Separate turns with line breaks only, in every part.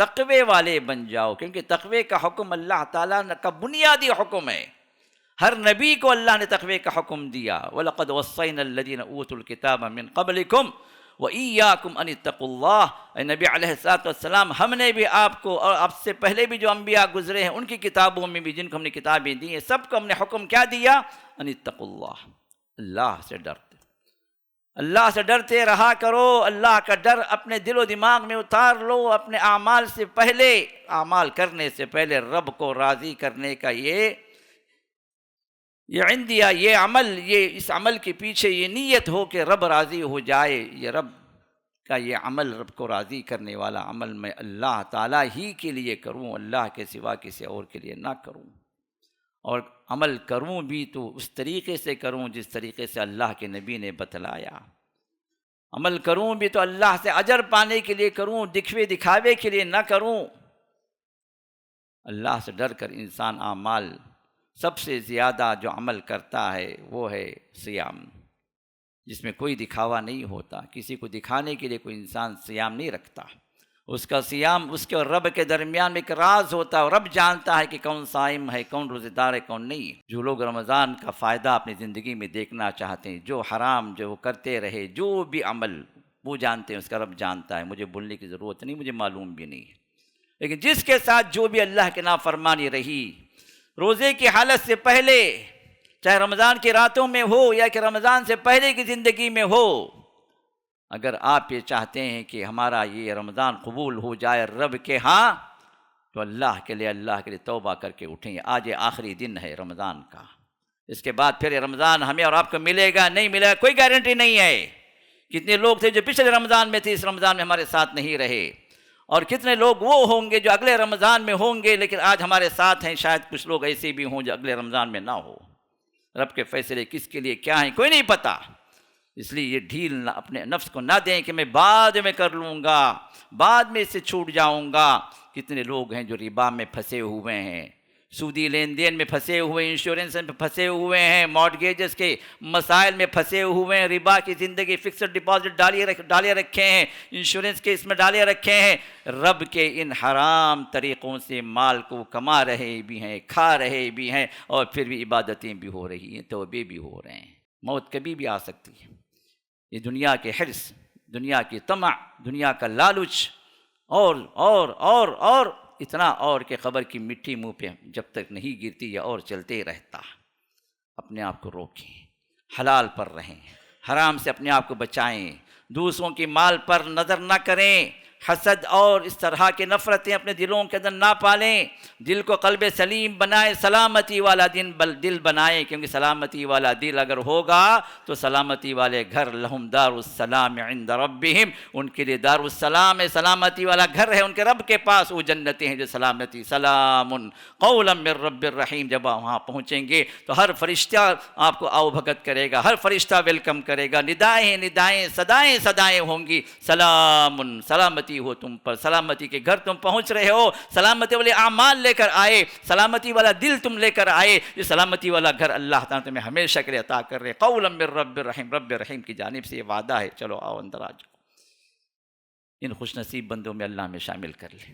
تقوی والے بن جاؤ، کیونکہ تقوی کا حکم اللہ تعالیٰ کا بنیادی حکم ہے۔ ہر نبی کو اللہ نے تقوی کا حکم دیا، وَلَقَدْ وَصَّيْنَا الَّذِينَ أُوتُوا الْكِتَابَ مِنْ قَبْلِكُمْ وَإِيَّاكُمْ أَنِ اتَّقُوا اللَّهَ۔ اے نبی علیہ السلام، ہم نے بھی آپ کو اور آپ سے پہلے بھی جو انبیاء گزرے ہیں ان کی کتابوں میں بھی، جن کو ہم نے کتابیں دی ہیں، سب کو ہم نے حکم کیا دیا؟ أَنِ اتَّقُوا اللَّهَ، اللہ سے ڈرتے، اللہ سے ڈرتے رہا کرو۔ اللہ کا ڈر اپنے دل و دماغ میں اتار لو۔ اپنے اعمال سے پہلے، اعمال کرنے سے پہلے رب کو راضی کرنے کا یہ عندیہ، یہ عمل، یہ اس عمل کے پیچھے یہ نیت ہو کہ رب راضی ہو جائے۔ یہ رب کا یہ عمل، رب کو راضی کرنے والا عمل میں اللہ تعالیٰ ہی کے لیے کروں، اللہ کے سوا کسی اور کے لیے نہ کروں، اور عمل کروں بھی تو اس طریقے سے کروں جس طریقے سے اللہ کے نبی نے بتلایا۔ عمل کروں بھی تو اللہ سے اجر پانے کے لیے کروں، دکھوے دکھاوے کے لیے نہ کروں۔ اللہ سے ڈر کر انسان اعمال سب سے زیادہ جو عمل کرتا ہے وہ ہے صیام، جس میں کوئی دکھاوا نہیں ہوتا۔ کسی کو دکھانے کے لیے کوئی انسان صیام نہیں رکھتا۔ اس کا صیام اس کے اور رب کے درمیان میں ایک راز ہوتا ہے، اور رب جانتا ہے کہ کون صائم ہے، کون روزہ دار ہے، کون نہیں۔ جو لوگ رمضان کا فائدہ اپنی زندگی میں دیکھنا چاہتے ہیں، جو حرام جو کرتے رہے، جو بھی عمل وہ جانتے ہیں، اس کا رب جانتا ہے، مجھے بولنے کی ضرورت نہیں، مجھے معلوم بھی نہیں ہے۔ لیکن جس کے ساتھ جو بھی اللہ کے نافرمانی رہی، روزے کی حالت سے پہلے، چاہے رمضان کی راتوں میں ہو یا کہ رمضان سے پہلے کی زندگی میں ہو، اگر آپ یہ چاہتے ہیں کہ ہمارا یہ رمضان قبول ہو جائے رب کے ہاں، تو اللہ کے لیے توبہ کر کے اٹھیں۔ آج یہ آخری دن ہے رمضان کا، اس کے بعد پھر یہ رمضان ہمیں اور آپ کو ملے گا نہیں ملے گا کوئی گارنٹی نہیں ہے۔ کتنے لوگ تھے جو پچھلے رمضان میں تھے، اس رمضان میں ہمارے ساتھ نہیں رہے، اور کتنے لوگ وہ ہوں گے جو اگلے رمضان میں ہوں گے لیکن آج ہمارے ساتھ ہیں۔ شاید کچھ لوگ ایسے بھی ہوں جو اگلے رمضان میں نہ ہو۔ رب کے فیصلے کس کے لیے کیا ہیں کوئی نہیں پتہ، اس لیے یہ ڈھیل اپنے نفس کو نہ دیں کہ میں بعد میں کر لوں گا، بعد میں اس سے چھوٹ جاؤں گا۔ کتنے لوگ ہیں جو ربا میں پھنسے ہوئے ہیں، سودی لین دین میں پھنسے ہوئے، انشورنس میں پھنسے ہوئے ہیں، مارٹگیجز کے مسائل میں پھنسے ہوئے ہیں، ربا کی زندگی، فکسڈ ڈپازٹ ڈالے رکھے ہیں، انشورنس کے اس میں ڈالے رکھے ہیں۔ رب کے ان حرام طریقوں سے مال کو کما رہے بھی ہیں، کھا رہے بھی ہیں، اور پھر بھی عبادتیں بھی ہو رہی ہیں، توبے بھی ہو رہے ہیں۔ موت کبھی بھی آ سکتی ہے۔ یہ دنیا کے حرص، دنیا کی طمع، دنیا کا لالچ، اور اتنا اور کہ قبر کی مٹی منہ پہ جب تک نہیں گرتی یا اور چلتے رہتا۔ اپنے آپ کو روکیں، حلال پر رہیں، حرام سے اپنے آپ کو بچائیں، دوسروں کی مال پر نظر نہ کریں، حسد اور اس طرح کی نفرتیں اپنے دلوں کے اندر نہ پالیں۔ دل کو قلب سلیم بنائیں، سلامتی والا دل بنائیں، کیونکہ سلامتی والا دل اگر ہوگا تو سلامتی والے گھر، لہم دار السلام عند ربہم، ان کے لیے دار السلام ہے، سلامتی والا گھر ہے ان کے رب کے پاس، وہ جنتیں ہیں جو سلامتی، سلام قولا من رب الرحیم۔ جب آپ وہاں پہنچیں گے تو ہر فرشتہ آپ کو آؤ بھگت کرے گا، ہر فرشتہ ویلکم کرے گا، ندائیں صدائیں ہوں گی، سلام، سلامتی ہو تم پر، سلامتی کے گھر تم پہنچ رہے ہو، سلامتی والے اعمال لے کر آئے، سلامتی والا دل تم لے کر آئے، یہ سلامتی والا گھر اللہ تعالیٰ تمہیں ہمیشہ کے لیے عطا کر رہے۔ قولا من رب الرحیم، رب رحیم کی جانب سے یہ وعدہ ہے۔ چلو آؤ اندر آ جاؤ، ان خوش نصیب بندوں میں اللہ ہمیں شامل کر لے،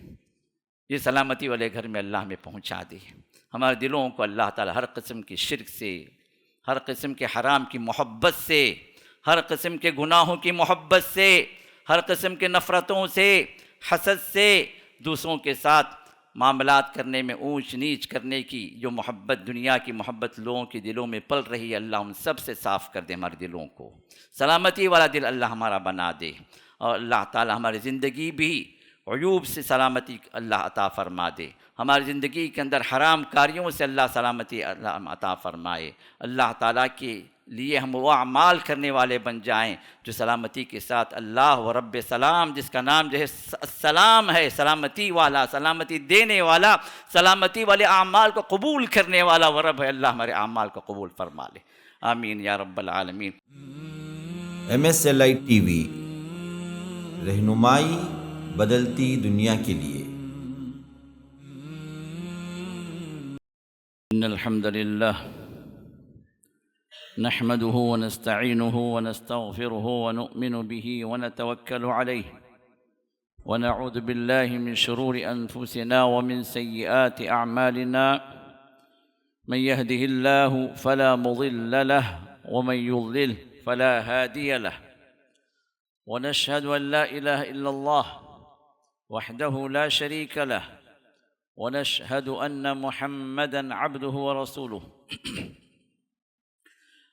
یہ سلامتی والے گھر میں اللہ ہمیں پہنچا دے۔ ہمارے دلوں کو اللہ تعالیٰ ہر قسم کی شرک سے، ہر قسم کے حرام کی محبت سے، ہر قسم کے گناہوں کی محبت سے، ہر قسم کے نفرتوں سے، حسد سے، دوسروں کے ساتھ معاملات کرنے میں اونچ نیچ کرنے کی جو محبت، دنیا کی محبت لوگوں کے دلوں میں پل رہی ہے، اللہ ان سب سے صاف کر دے ہمارے دلوں کو، سلامتی والا دل اللہ ہمارا بنا دے، اور اللہ تعالی ہماری زندگی بھی عیوب سے سلامتی اللہ عطا فرما دے، ہماری زندگی کے اندر حرام کاریوں سے اللہ سلامتی اللہ عطا فرمائے، اللہ تعالیٰ کے لیے ہم وہ اعمال کرنے والے بن جائیں جو سلامتی کے ساتھ اللہ و رب سلام، جس کا نام جو ہے السلام ہے، سلامتی والا، سلامتی دینے والا، سلامتی والے اعمال کو قبول کرنے والا وہ رب ہے۔ اللہ ہمارے اعمال کو قبول فرما لے، آمین یا رب العالمین۔
MSLI TV، رہنمائی بدلتی دنیا کے لیے۔
ان الحمد للہ نحمده ونستعینه ونستغفره ونؤمن به ونتوکل علیہ ونعوذ بالله من شرور أنفسنا ومن سيئات أعمالنا من يهده الله فلا مضل له ومن يضلل فلا هادي له ونشهد أن لا إله إلا الله وحده لا شريك له ونشهد أن محمدًا عبده ورسوله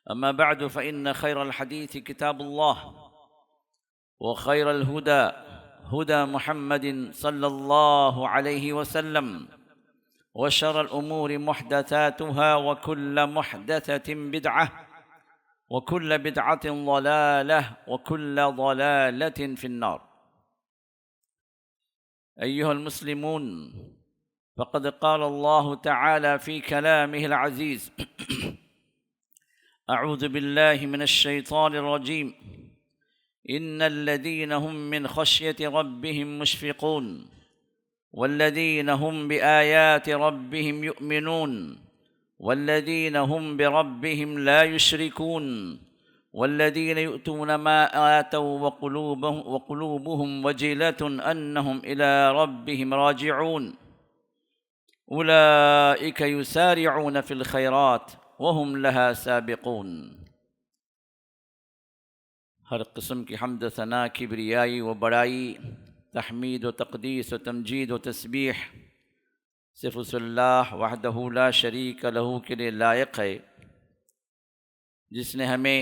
أما بعد فإن خير الحديث كتاب الله وخير الهدى هدى محمد صلى الله عليه وسلم وشر الأمور محدثاتها وكل محدثة بدعة وكل بدعة ضلالة وكل ضلالة في النار. أيها المسلمون، فقد قال الله تعالى في كلامه العزيز: أعوذ بالله من الشيطان الرجيم، إن الذين هم من خشية ربهم مشفقون والذين هم بآيات ربهم يؤمنون والذين هم بربهم لا يشركون والذين يؤتون ما آتوا وقلوبهم وجلة أنهم إلى ربهم راجعون أولئك يسارعون في الخيرات وهم لها سابقون۔ ہر قسم کی حمد و ثنا، کبریائی و بڑائی، تحمید و تقدیس و تمجید و تسبیح صرف اس اللہ وحدہ لا شریک لہ کے لیے لائق ہے، جس نے ہمیں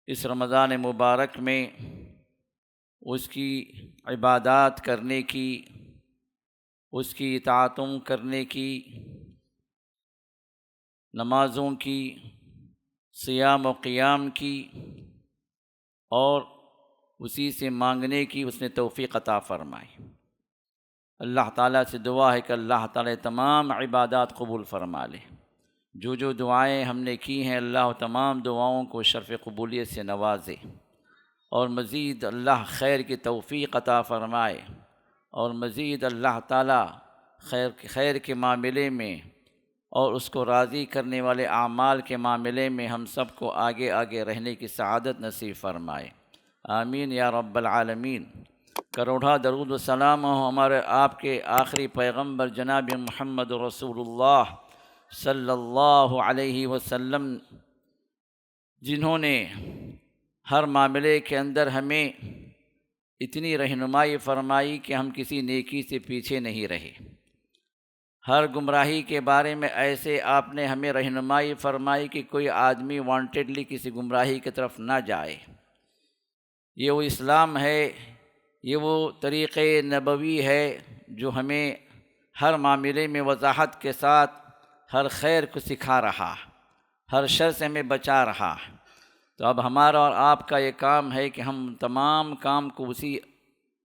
اس رمضان مبارک میں اس کی عبادات کرنے کی، اس کی اطاعتوں کرنے کی، نمازوں کی، صیام و قیام کی اور اسی سے مانگنے کی اس نے توفیق عطا فرمائی۔ اللہ تعالیٰ سے دعا ہے کہ اللہ تعالیٰ تمام عبادات قبول فرما لے۔ جو دعائیں ہم نے کی ہیں، اللہ تمام دعاؤں کو شرف قبولیت سے نوازے اور مزید اللہ خیر کی توفیق عطا فرمائے، اور مزید اللہ تعالیٰ خیر کے معاملے میں اور اس کو راضی کرنے والے اعمال کے معاملے میں ہم سب کو آگے آگے رہنے کی سعادت نصیب فرمائے، آمین یا رب العالمین۔ کروڑا درود و سلام ہو ہمارے آپ کے آخری پیغمبر جناب محمد رسول اللہ صلی اللہ علیہ وسلم، جنہوں نے ہر معاملے کے اندر ہمیں اتنی رہنمائی فرمائی کہ ہم کسی نیکی سے پیچھے نہیں رہے۔ ہر گمراہی کے بارے میں ایسے آپ نے ہمیں رہنمائی فرمائی کہ کوئی آدمی وانٹیڈلی کسی گمراہی کی طرف نہ جائے۔ یہ وہ اسلام ہے، یہ وہ طریقِ نبوی ہے جو ہمیں ہر معاملے میں وضاحت کے ساتھ ہر خیر کو سکھا رہا، ہر شر سے ہمیں بچا رہا۔ تو اب ہمارا اور آپ کا یہ کام ہے کہ ہم تمام کام کو اسی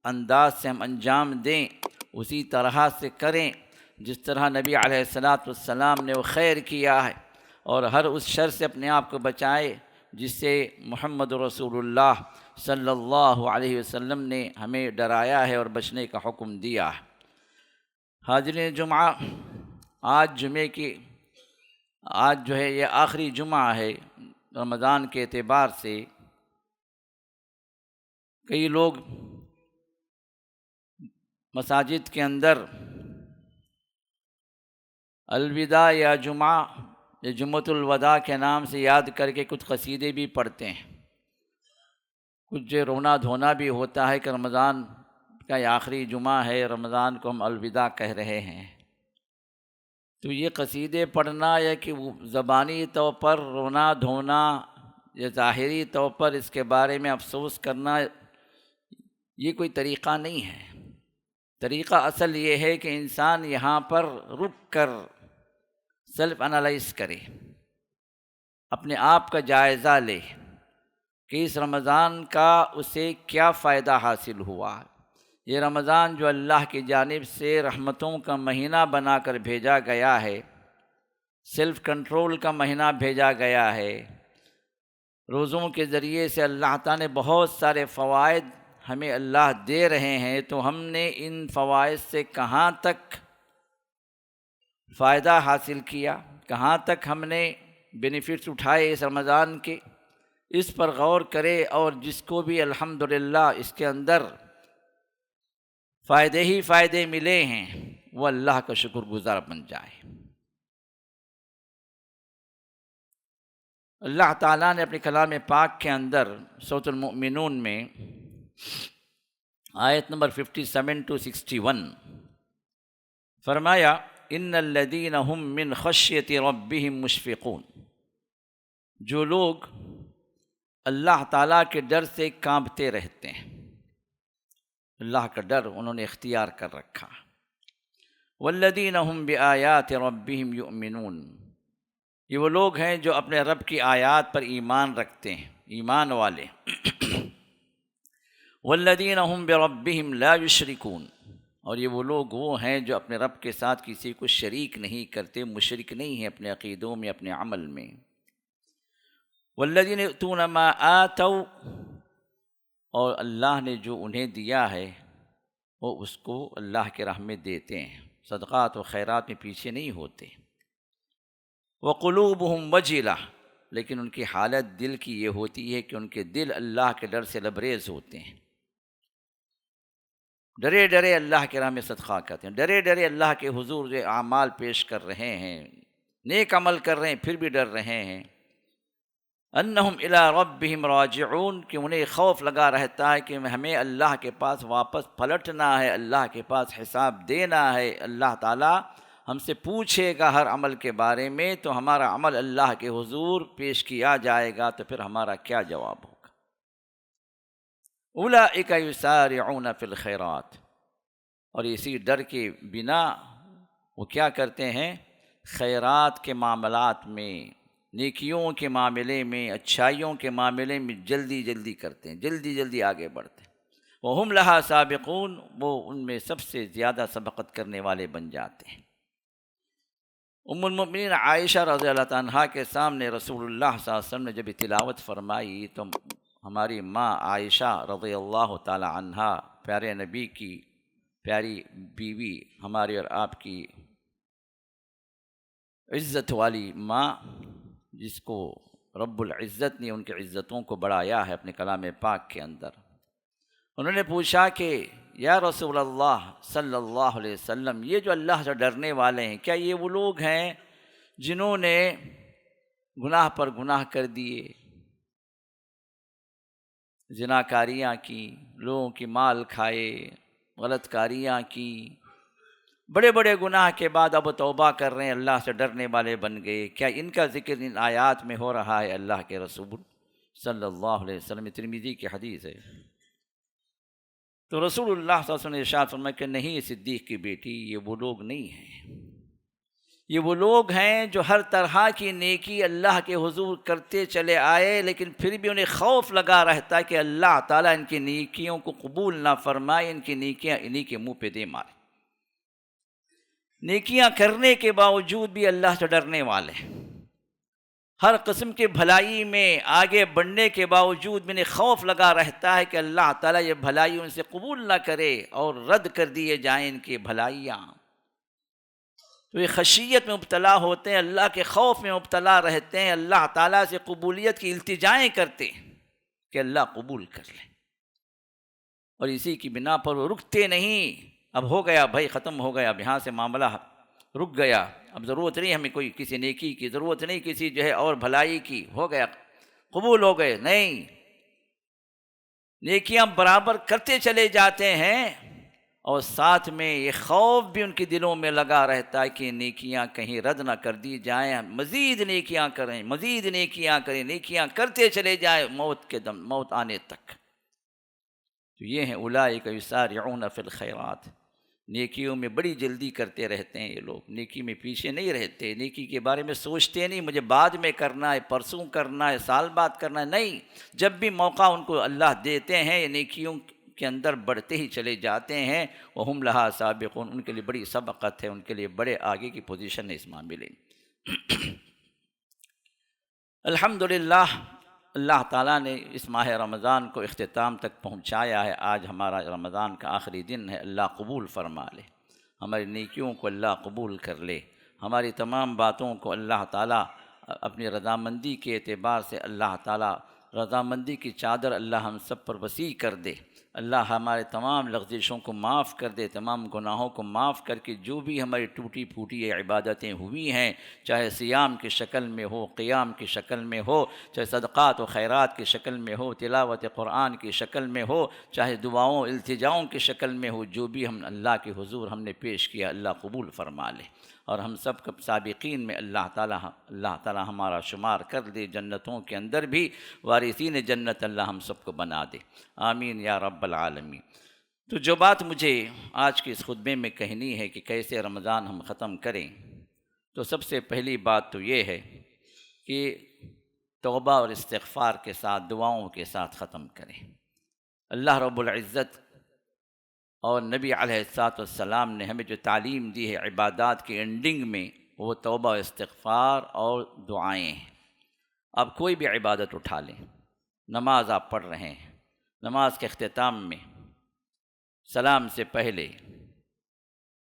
انداز سے ہم انجام دیں، اسی طرح سے کریں جس طرح نبی علیہ السلام نے وہ خیر کیا ہے، اور ہر اس شر سے اپنے آپ کو بچائے جس سے محمد رسول اللہ صلی اللہ علیہ وسلم نے ہمیں ڈرایا ہے اور بچنے کا حکم دیا ہے۔ حاضرین جمعہ، آج جو ہے یہ آخری جمعہ ہے رمضان کے اعتبار سے۔ کئی لوگ مساجد کے اندر الوداع یا جمعۃ الوداع کے نام سے یاد کر کے کچھ قصیدے بھی پڑھتے ہیں، کچھ رونا دھونا بھی ہوتا ہے کہ رمضان کا یہ آخری جمعہ ہے، رمضان کو ہم الوداع کہہ رہے ہیں۔ تو یہ قصیدے پڑھنا یا کہ زبانی طور پر رونا دھونا یا ظاہری طور پر اس کے بارے میں افسوس کرنا، یہ کوئی طریقہ نہیں ہے۔ طریقہ اصل یہ ہے کہ انسان یہاں پر رک کر سیلف انالائز کرے، اپنے آپ کا جائزہ لے کہ اس رمضان کا اسے کیا فائدہ حاصل ہوا۔ یہ رمضان جو اللہ کی جانب سے رحمتوں کا مہینہ بنا کر بھیجا گیا ہے، سیلف کنٹرول کا مہینہ بھیجا گیا ہے، روزوں کے ذریعے سے اللہ تعالیٰ نے بہت سارے فوائد ہمیں اللہ دے رہے ہیں، تو ہم نے ان فوائد سے کہاں تک فائدہ حاصل کیا، کہاں تک ہم نے بینیفٹس اٹھائے اس رمضان کے، اس پر غور کرے۔ اور جس کو بھی الحمدللہ اس کے اندر فائدے ہی فائدے ملے ہیں، وہ اللہ کا شکر گزار بن جائے۔ اللہ تعالیٰ نے اپنے کلام پاک کے اندر سورۃ المؤمنون میں آیت نمبر 57 to 61 فرمایا، ان الذین هم من خشیۃ ربہم مشفقون، جو لوگ اللہ تعالیٰ کے ڈر سے کانپتے رہتے ہیں، اللہ کا ڈر انہوں نے اختیار کر رکھا۔ والذین هم بآیات ربہم یؤمنون، یہ وہ لوگ ہیں جو اپنے رب کی آیات پر ایمان رکھتے ہیں، ایمان والے۔ والذین هم بربہم لا یشرکون، اور یہ وہ لوگ وہ ہیں جو اپنے رب کے ساتھ کسی کو شریک نہیں کرتے، مشرک نہیں ہیں اپنے عقیدوں میں، اپنے عمل میں۔ والذین یؤتون ما آتوا، اور اللہ نے جو انہیں دیا ہے وہ اس کو اللہ کے راہ میں دیتے ہیں، صدقات و خیرات میں پیچھے نہیں ہوتے۔ وقلوبہم وجلہ، لیکن ان کی حالت دل کی یہ ہوتی ہے کہ ان کے دل اللہ کے ڈر سے لبریز ہوتے ہیں، ڈرے ڈرے اللہ کے راہ میں صدقہ کرتے ہیں، ڈرے ڈرے اللہ کے حضور جو اعمال پیش کر رہے ہیں، نیک عمل کر رہے ہیں پھر بھی ڈر رہے ہیں۔ انہم الی ربہم راجعون، کہ انہیں خوف لگا رہتا ہے کہ ہمیں اللہ کے پاس واپس پلٹنا ہے، اللہ کے پاس حساب دینا ہے، اللہ تعالیٰ ہم سے پوچھے گا ہر عمل کے بارے میں، تو ہمارا عمل اللہ کے حضور پیش کیا جائے گا تو پھر ہمارا کیا جواب ہوگا۔ اولئک یسارعون فی الخیرات، اور اسی ڈر کے بنا وہ کیا کرتے ہیں؟ خیرات کے معاملات میں، نیکیوں کے معاملے میں، اچھائیوں کے معاملے میں جلدی جلدی کرتے ہیں، جلدی جلدی آگے بڑھتے ہیں۔ وہم لہا سابقون، وہ ان میں سب سے زیادہ سبقت کرنے والے بن جاتے ہیں۔ ام المؤمنین عائشہ رضی اللہ عنہا کے سامنے رسول اللہ صلی اللہ علیہ وسلم نے جب تلاوت فرمائی تو ہماری ماں عائشہ رضی اللہ تعالی عنہا، پیارے نبی کی پیاری بیوی، ہماری اور آپ کی عزت والی ماں، جس کو رب العزت نے ان کی عزتوں کو بڑھایا ہے اپنے کلام پاک کے اندر، انہوں نے پوچھا کہ یا رسول اللہ صلی اللہ علیہ وسلم، یہ جو اللہ سے ڈرنے والے ہیں، کیا یہ وہ لوگ ہیں جنہوں نے گناہ پر گناہ کر دیے، زناکاریاں کی، لوگوں کی مال کھائے، غلط کاریاں کی، بڑے بڑے گناہ کے بعد اب توبہ کر رہے ہیں، اللہ سے ڈرنے والے بن گئے، کیا ان کا ذکر ان آیات میں ہو رہا ہے؟ اللہ کے رسول صلی اللہ علیہ وسلم، ترمذی کی حدیث ہے۔ تو رسول اللہ صلی اللہ علیہ وسلم نے ارشاد فرمایا کہ نہیں صدیق کی بیٹی، یہ وہ لوگ نہیں ہیں، یہ وہ لوگ ہیں جو ہر طرح کی نیکی اللہ کے حضور کرتے چلے آئے، لیکن پھر بھی انہیں خوف لگا رہتا ہے کہ اللہ تعالیٰ ان کی نیکیوں کو قبول نہ فرمائے، ان کی نیکیاں انہی کے منہ پہ دے مارے۔ نیکیاں کرنے کے باوجود بھی اللہ سے ڈرنے والے، ہر قسم کی بھلائی میں آگے بڑھنے کے باوجود بھی انہیں خوف لگا رہتا ہے کہ اللہ تعالیٰ یہ بھلائی ان سے قبول نہ کرے اور رد کر دیے جائیں ان کی بھلائیاں۔ تو یہ خشیت میں مبتلا ہوتے ہیں، اللہ کے خوف میں مبتلا رہتے ہیں، اللہ تعالیٰ سے قبولیت کی التجائیں کرتے ہیں کہ اللہ قبول کر لے، اور اسی کی بنا پر وہ رکتے نہیں۔ اب ہو گیا بھائی، ختم ہو گیا، اب یہاں سے معاملہ رک گیا، اب ضرورت نہیں ہمیں کوئی کسی نیکی کی، ضرورت نہیں کسی جو ہے اور بھلائی کی، ہو گیا، قبول ہو گئے، نہیں، نیکیاں برابر کرتے چلے جاتے ہیں، اور ساتھ میں یہ خوف بھی ان کے دلوں میں لگا رہتا ہے کہ نیکیاں کہیں رد نہ کر دی جائیں، مزید نیکیاں کریں، مزید نیکیاں کریں، نیکیاں کرتے چلے جائیں موت کے دم، موت آنے تک۔ تو یہ ہیں اولئک یسارعون فی الخیرات، نیکیوں میں بڑی جلدی کرتے رہتے ہیں یہ لوگ، نیکی میں پیچھے نہیں رہتے، نیکی کے بارے میں سوچتے نہیں مجھے بعد میں کرنا ہے، پرسوں کرنا ہے، سال بعد کرنا ہے، نہیں، جب بھی موقع ان کو اللہ دیتے ہیں یہ نیکیوں کے اندر بڑھتے ہی چلے جاتے ہیں۔ وہم لہا سابقون، ان کے لیے بڑی سبقت ہے، ان کے لیے بڑے آگے کی پوزیشن ہے اس معاملے میں۔ الحمدللہ، اللہ تعالیٰ نے اس ماہ رمضان کو اختتام تک پہنچایا ہے۔ آج ہمارا رمضان کا آخری دن ہے، اللہ قبول فرما لے، ہماری نیکیوں کو اللہ قبول کر لے، ہماری تمام باتوں کو اللہ تعالیٰ اپنی رضامندی کے اعتبار سے اللہ تعالیٰ رضامندی کی چادر اللہ ہم سب پر وسیع کر دے۔ اللہ ہمارے تمام لغزشوں کو معاف کر دے، تمام گناہوں کو معاف کر کے جو بھی ہماری ٹوٹی پھوٹی عبادتیں ہوئی ہیں، چاہے صیام کی شکل میں ہو، قیام کی شکل میں ہو، چاہے صدقات و خیرات کی شکل میں ہو، تلاوت قرآن کی شکل میں ہو، چاہے دعاؤں التجاؤں کی شکل میں ہو، جو بھی ہم اللہ کے حضور ہم نے پیش کیا اللہ قبول فرما لے، اور ہم سب کے سابقین میں اللہ تعالی ہمارا شمار کر دے، جنتوں کے اندر بھی وارثین جنت اللہ ہم سب کو بنا دے، آمین یا رب العالمین۔ تو جو بات مجھے آج کے اس خطبے میں کہنی ہے کہ کیسے رمضان ہم ختم کریں، تو سب سے پہلی بات تو یہ ہے کہ توبہ اور استغفار کے ساتھ، دعاؤں کے ساتھ ختم کریں۔ اللہ رب العزت اور نبی علیہ السلام نے ہمیں جو تعلیم دی ہے عبادات کے اینڈنگ میں، وہ توبہ و استغفار اور دعائیں ہیں۔ آپ کوئی بھی عبادت اٹھا لیں، نماز آپ پڑھ رہے ہیں، نماز کے اختتام میں سلام سے پہلے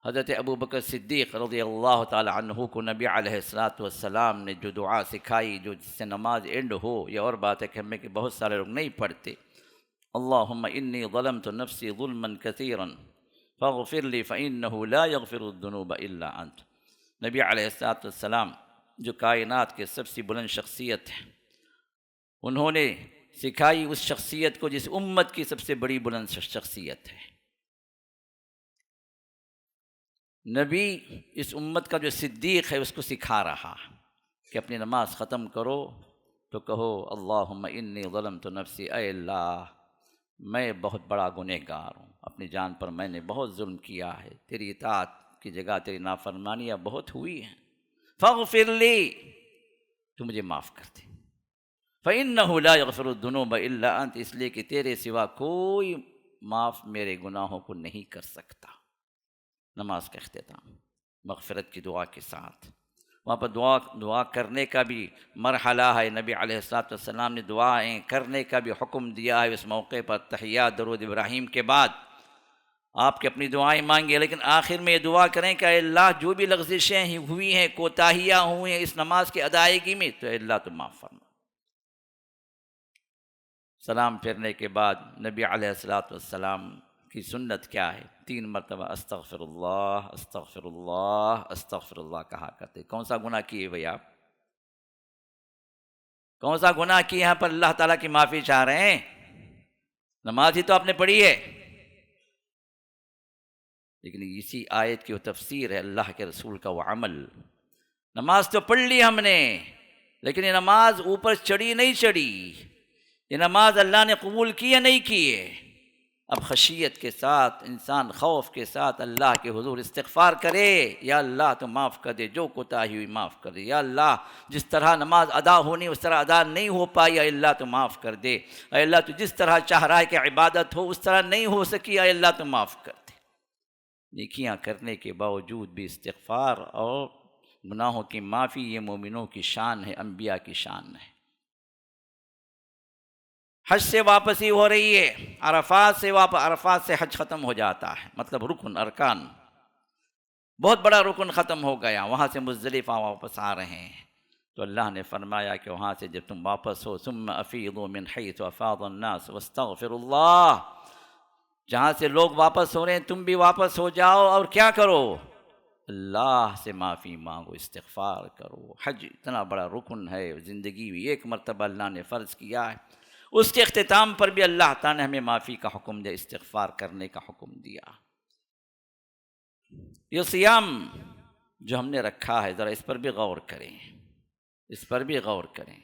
حضرت ابوبکر صدیق رضی اللہ تعالی عنہ کو نبی علیہ السلام نے جو دعا سکھائی، جو جس سے نماز اینڈ ہو، یہ اور بات ہے کہ ہمیں کہ بہت سارے لوگ نہیں پڑھتے، اللہم انی ظلمت نفسی ظلما کثیرا فاغفر لی فانہ لا یغفر الذنوب الا انت۔ نبی علیہ السلام جو کائنات کے سب سے بلند شخصیت ہیں، انہوں نے سکھائی اس شخصیت کو جس امت کی سب سے بڑی بلند شخصیت ہے۔ نبی اس امت کا جو صدیق ہے اس کو سکھا رہا کہ اپنی نماز ختم کرو تو کہو اللہم انی ظلمت نفسی، اے اللہ میں بہت بڑا گنہگار ہوں، اپنی جان پر میں نے بہت ظلم کیا ہے، تیری اطاعت کی جگہ تیری نافرمانیاں بہت ہوئی ہیں، فاغفر لی، تو مجھے معاف کر دے، فإنہ لا یغفر الذنوب الا انت، اس لیے کہ تیرے سوا کوئی معاف میرے گناہوں کو نہیں کر سکتا۔ نماز کا اختتام مغفرت کی دعا کے ساتھ، وہاں پر دعا کرنے کا بھی مرحلہ ہے، نبی علیہ السلام نے دعائیں کرنے کا بھی حکم دیا ہے۔ اس موقع پر تحیات درود ابراہیم کے بعد آپ کے اپنی دعائیں مانگیں، لیکن آخر میں یہ دعا کریں کہ اے اللہ جو بھی لغزشیں ہوئی ہیں، کوتاہیاں ہوئی ہیں اس نماز کی ادائیگی میں، تو اے اللہ تو معاف فرما۔ سلام پھیرنے کے بعد نبی علیہ السلام کی سنت کیا ہے؟ 3 مرتبہ استغفر اللہ استغفر اللہ استغفر اللہ کہا کرتے۔ کون سا گناہ کیے بھئی آپ؟ کون سا گناہ کیے یہاں پر اللہ تعالیٰ کی معافی چاہ رہے ہیں؟ نماز ہی تو آپ نے پڑھی ہے، لیکن اسی آیت کی وہ تفسیر ہے اللہ کے رسول کا وہ عمل۔ نماز تو پڑھ لی ہم نے، لیکن یہ نماز اوپر چڑھی نہیں چڑھی، یہ نماز اللہ نے قبول کی یا نہیں کی ہے؟ اب خشیت کے ساتھ انسان خوف کے ساتھ اللہ کے حضور استغفار کرے، یا اللہ تو معاف کر دے، جو کوتاہی ہوئی معاف کر دے، یا اللہ جس طرح نماز ادا ہونی اس طرح ادا نہیں ہو پائی، یا اللہ تو معاف کر دے، اے اللہ تو جس طرح چاہ رہا ہے کہ عبادت ہو اس طرح نہیں ہو سکی، یا اللہ تو معاف کر دے۔ نیکیاں کرنے کے باوجود بھی استغفار اور گناہوں کی معافی یہ مومنوں کی شان ہے، انبیاء کی شان ہے۔ حج سے واپسی ہو رہی ہے، عرفات سے حج ختم ہو جاتا ہے، مطلب رکن ارکان بہت بڑا رکن ختم ہو گیا، وہاں سے مزدلفہ واپس آ رہے ہیں، تو اللہ نے فرمایا کہ وہاں سے جب تم واپس ہو ثم افیضوا من حیث افاض الناس واستغفروا اللہ، جہاں سے لوگ واپس ہو رہے ہیں تم بھی واپس ہو جاؤ، اور کیا کرو؟ اللہ سے معافی مانگو، استغفار کرو۔ حج اتنا بڑا رکن ہے، زندگی میں ایک مرتبہ اللہ نے فرض کیا ہے، اس کے اختتام پر بھی اللہ تعالیٰ نے ہمیں معافی کا حکم دیا، استغفار کرنے کا حکم دیا۔ یہ صیام جو ہم نے رکھا ہے ذرا اس پر بھی غور کریں، اس پر بھی غور کریں۔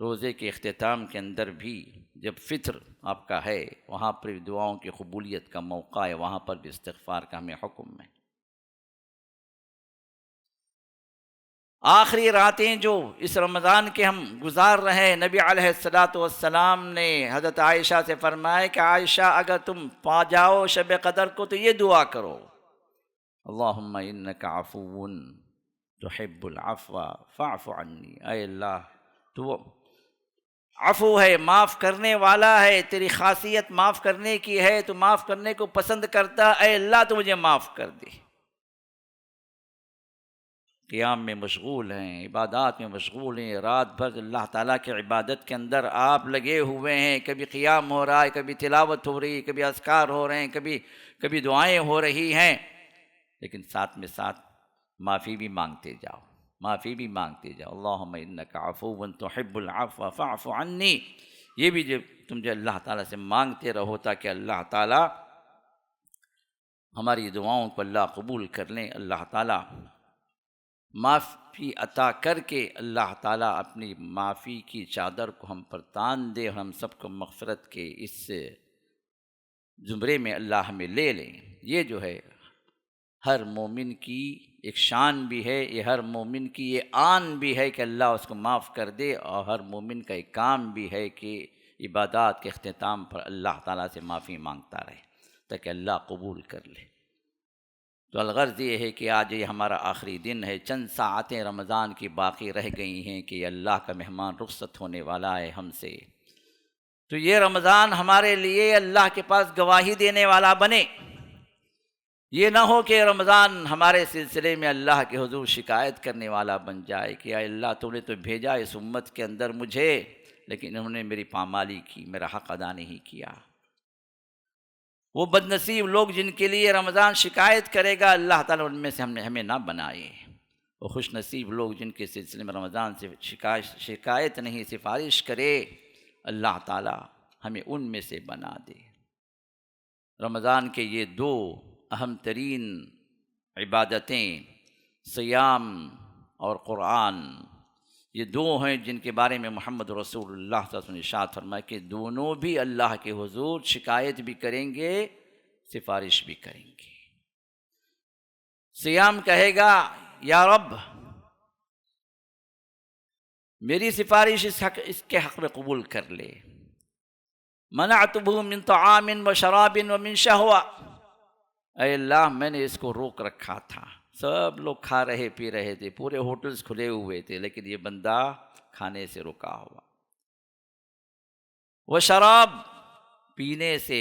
روزے کے اختتام کے اندر بھی جب فطر آپ کا ہے وہاں پر دعاؤں کی قبولیت کا موقع ہے، وہاں پر بھی استغفار کا ہمیں حکم ہے۔ آخری راتیں جو اس رمضان کے ہم گزار رہے ہیں، نبی علیہ السلام نے حضرت عائشہ سے فرمایا کہ عائشہ اگر تم پا جاؤ شب قدر کو تو یہ دعا کرو، اللہم انک عفو تحب العفو فاعف عنی، اے اللہ تو عفو ہے، معاف کرنے والا ہے، تیری خاصیت معاف کرنے کی ہے، تو معاف کرنے کو پسند کرتا، اے اللہ تو مجھے معاف کر دے۔ قیام میں مشغول ہیں، عبادات میں مشغول ہیں، رات بھر اللہ تعالیٰ کی عبادت کے اندر آپ لگے ہوئے ہیں، کبھی قیام ہو رہا ہے، کبھی تلاوت ہو رہی ہے، کبھی اذکار ہو رہے ہیں، کبھی دعائیں ہو رہی ہیں، لیکن ساتھ میں ساتھ معافی بھی مانگتے جاؤ، معافی بھی مانگتے جاؤ۔ اللہم انک عفو تحب العفو فاعف عنی، یہ بھی جو تم جو اللہ تعالیٰ سے مانگتے رہو تاکہ اللہ تعالیٰ ہماری دعاؤں کو اللہ قبول کر لیں، اللہ تعالیٰ معافی عطا کر کے اللہ تعالیٰ اپنی معافی کی چادر کو ہم پر تان دے اور ہم سب کو مغفرت کے اس زمرے میں اللہ ہمیں لے لیں۔ یہ جو ہے ہر مومن کی ایک شان بھی ہے، یہ ہر مومن کی یہ آن بھی ہے کہ اللہ اس کو معاف کر دے، اور ہر مومن کا ایک کام بھی ہے کہ عبادات کے اختتام پر اللہ تعالیٰ سے معافی مانگتا رہے تاکہ اللہ قبول کر لے۔ تو الغرض یہ ہے کہ آج یہ ہمارا آخری دن ہے، چند ساعتیں رمضان کی باقی رہ گئی ہیں کہ اللہ کا مہمان رخصت ہونے والا ہے ہم سے، تو یہ رمضان ہمارے لیے اللہ کے پاس گواہی دینے والا بنے۔ یہ نہ ہو کہ رمضان ہمارے سلسلے میں اللہ کے حضور شکایت کرنے والا بن جائے کہ اے اللہ تو نے تو بھیجا اس امت کے اندر مجھے، لیکن انہوں نے میری پامالی کی، میرا حق ادا نہیں کیا۔ وہ بد نصیب لوگ جن کے لیے رمضان شکایت کرے گا، اللہ تعالیٰ ان میں سے ہمیں نہ بنائے۔ وہ خوش نصیب لوگ جن کے سلسلے میں رمضان سے شکایت نہیں، سفارش کرے، اللہ تعالیٰ ہمیں ان میں سے بنا دے۔ رمضان کے یہ دو اہم ترین عبادتیں، صیام اور قرآن، یہ دو ہیں جن کے بارے میں محمد رسول اللہ صلی اللہ علیہ وسلم نے ارشاد فرمایا کہ دونوں بھی اللہ کے حضور شکایت بھی کریں گے، سفارش بھی کریں گے۔ صیام کہے گا یا رب میری سفارش اس کے حق میں قبول کر لے، منعتہ من طعام و شراب و من شہوہ، اے اللہ میں نے اس کو روک رکھا تھا، سب لوگ کھا رہے پی رہے تھے، پورے ہوٹلز کھلے ہوئے تھے، لیکن یہ بندہ کھانے سے رکا ہوا، وہ شراب پینے سے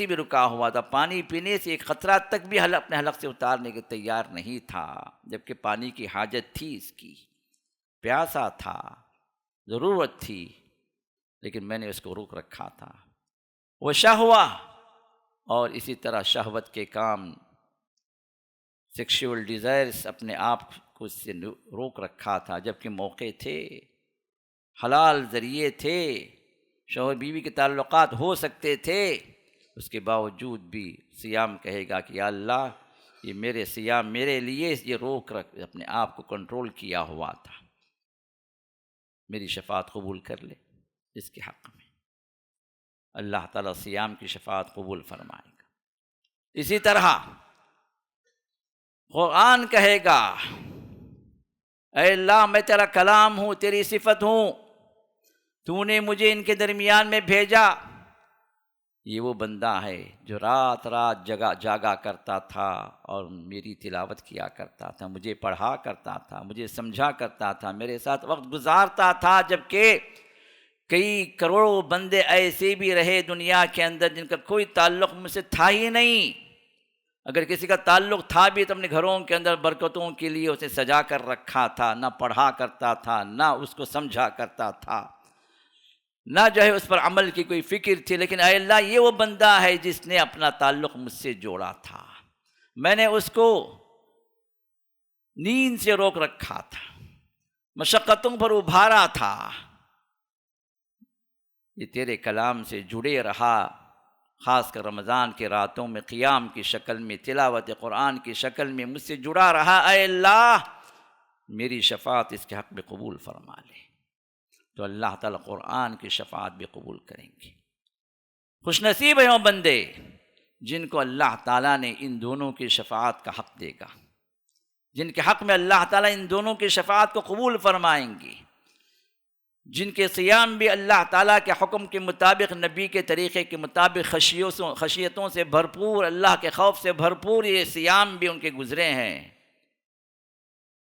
بھی رکا ہوا تھا، پانی پینے سے ایک قطرہ تک بھی اپنے حلق سے اتارنے کے تیار نہیں تھا، جبکہ پانی کی حاجت تھی، اس کی پیاسا تھا، ضرورت تھی، لیکن میں نے اس کو روک رکھا تھا۔ وہ شہوہ، اور اسی طرح شہوت کے کام، سیکشول ڈیزائرز، اپنے آپ کو اس سے روک رکھا تھا، جبکہ موقع تھے، حلال ذریعے تھے، شوہر بیوی کے تعلقات ہو سکتے تھے، اس کے باوجود بھی صیام کہے گا کہ یا اللہ یہ میرے صیام میرے لیے یہ روک رکھ، اپنے آپ کو کنٹرول کیا ہوا تھا، میری شفاعت قبول کر لے اس کے حق میں۔ اللہ تعالیٰ صیام کی شفاعت قبول فرمائے گا۔ اسی طرح قرآن کہے گا اے اللہ میں تیرا کلام ہوں، تیری صفت ہوں، تو نے مجھے ان کے درمیان میں بھیجا۔ یہ وہ بندہ ہے جو رات رات جاگا کرتا تھا اور میری تلاوت کیا کرتا تھا، مجھے پڑھا کرتا تھا، مجھے سمجھا کرتا تھا، میرے ساتھ وقت گزارتا تھا، جبکہ کئی کروڑوں بندے ایسے بھی رہے دنیا کے اندر جن کا کوئی تعلق مجھ سے تھا ہی نہیں، اگر کسی کا تعلق تھا بھی تو اپنے گھروں کے اندر برکتوں کے لیے اسے سجا کر رکھا تھا، نہ پڑھا کرتا تھا، نہ اس کو سمجھا کرتا تھا، نہ جو ہے اس پر عمل کی کوئی فکر تھی، لیکن اے اللہ یہ وہ بندہ ہے جس نے اپنا تعلق مجھ سے جوڑا تھا، میں نے اس کو نیند سے روک رکھا تھا، مشقتوں پر ابھارا تھا، یہ تیرے کلام سے جڑے رہا، خاص کر رمضان کے راتوں میں قیام کی شکل میں، تلاوت قرآن کی شکل میں مجھ سے جڑا رہا، اے اللہ میری شفاعت اس کے حق میں قبول فرما لے۔ تو اللہ تعالیٰ قرآن کی شفاعت بھی قبول کریں گے۔ خوش نصیب ہیں وہ بندے جن کو اللہ تعالیٰ نے ان دونوں کی شفاعت کا حق دے گا، جن کے حق میں اللہ تعالیٰ ان دونوں کی شفاعت کو قبول فرمائیں گے، جن کے صیام بھی اللہ تعالیٰ کے حکم کے مطابق، نبی کے طریقے کے مطابق، خشیتوں سے بھرپور، اللہ کے خوف سے بھرپور یہ صیام بھی ان کے گزرے ہیں،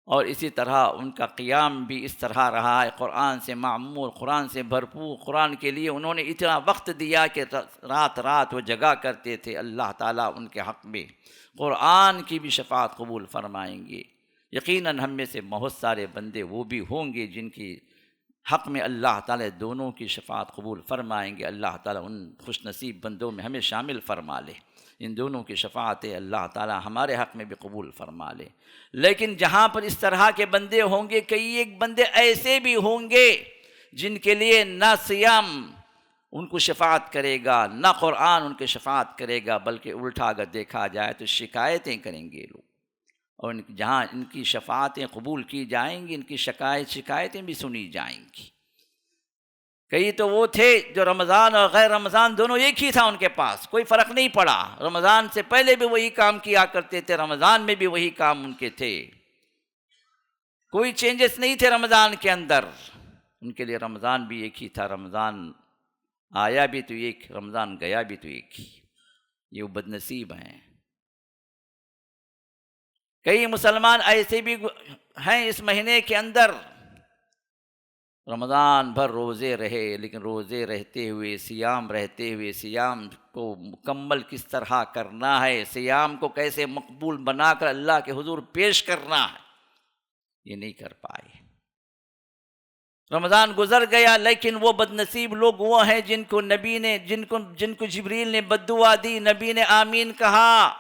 اور اسی طرح ان کا قیام بھی اس طرح رہا ہے، قرآن سے معمور، قرآن سے بھرپور، قرآن کے لیے انہوں نے اتنا وقت دیا کہ رات رات وہ جگا کرتے تھے۔ اللہ تعالیٰ ان کے حق میں قرآن کی بھی شفاعت قبول فرمائیں گے، یقیناً ہم میں سے بہت سارے بندے وہ بھی ہوں گے جن کی حق میں اللہ تعالیٰ دونوں کی شفاعت قبول فرمائیں گے۔ اللہ تعالیٰ ان خوش نصیب بندوں میں ہمیں شامل فرما لے، ان دونوں کی شفاعت اللہ تعالیٰ ہمارے حق میں بھی قبول فرما لے۔ لیکن جہاں پر اس طرح کے بندے ہوں گے، کئی ایک بندے ایسے بھی ہوں گے جن کے لیے نہ سیام ان کو شفاعت کرے گا، نہ قرآن ان کی شفاعت کرے گا، بلکہ الٹا اگر دیکھا جائے تو شکایتیں کریں گے لوگ، اور جہاں ان کی شفاعتیں قبول کی جائیں گی، ان کی شکایتیں بھی سنی جائیں گی۔ کئی تو وہ تھے جو رمضان اور غیر رمضان دونوں ایک ہی تھا ان کے پاس، کوئی فرق نہیں پڑا، رمضان سے پہلے بھی وہی کام کیا کرتے تھے، رمضان میں بھی وہی کام ان کے تھے، کوئی چینجز نہیں تھے رمضان کے اندر، ان کے لیے رمضان بھی ایک ہی تھا، رمضان آیا بھی تو ایک، رمضان گیا بھی تو ایک ہی۔ یہ وہ بد نصیب ہیں۔ کئی مسلمان ایسے بھی ہیں اس مہینے کے اندر رمضان بھر روزے رہے، لیکن روزے رہتے ہوئے، سیام رہتے ہوئے، سیام کو مکمل کس طرح کرنا ہے، سیام کو کیسے مقبول بنا کر اللہ کے حضور پیش کرنا ہے، یہ نہیں کر پائے۔ رمضان گزر گیا، لیکن وہ بد نصیب لوگ وہ ہیں جن کو نبی نے جن کو جبریل نے بد دعا دی، نبی نے آمین کہا۔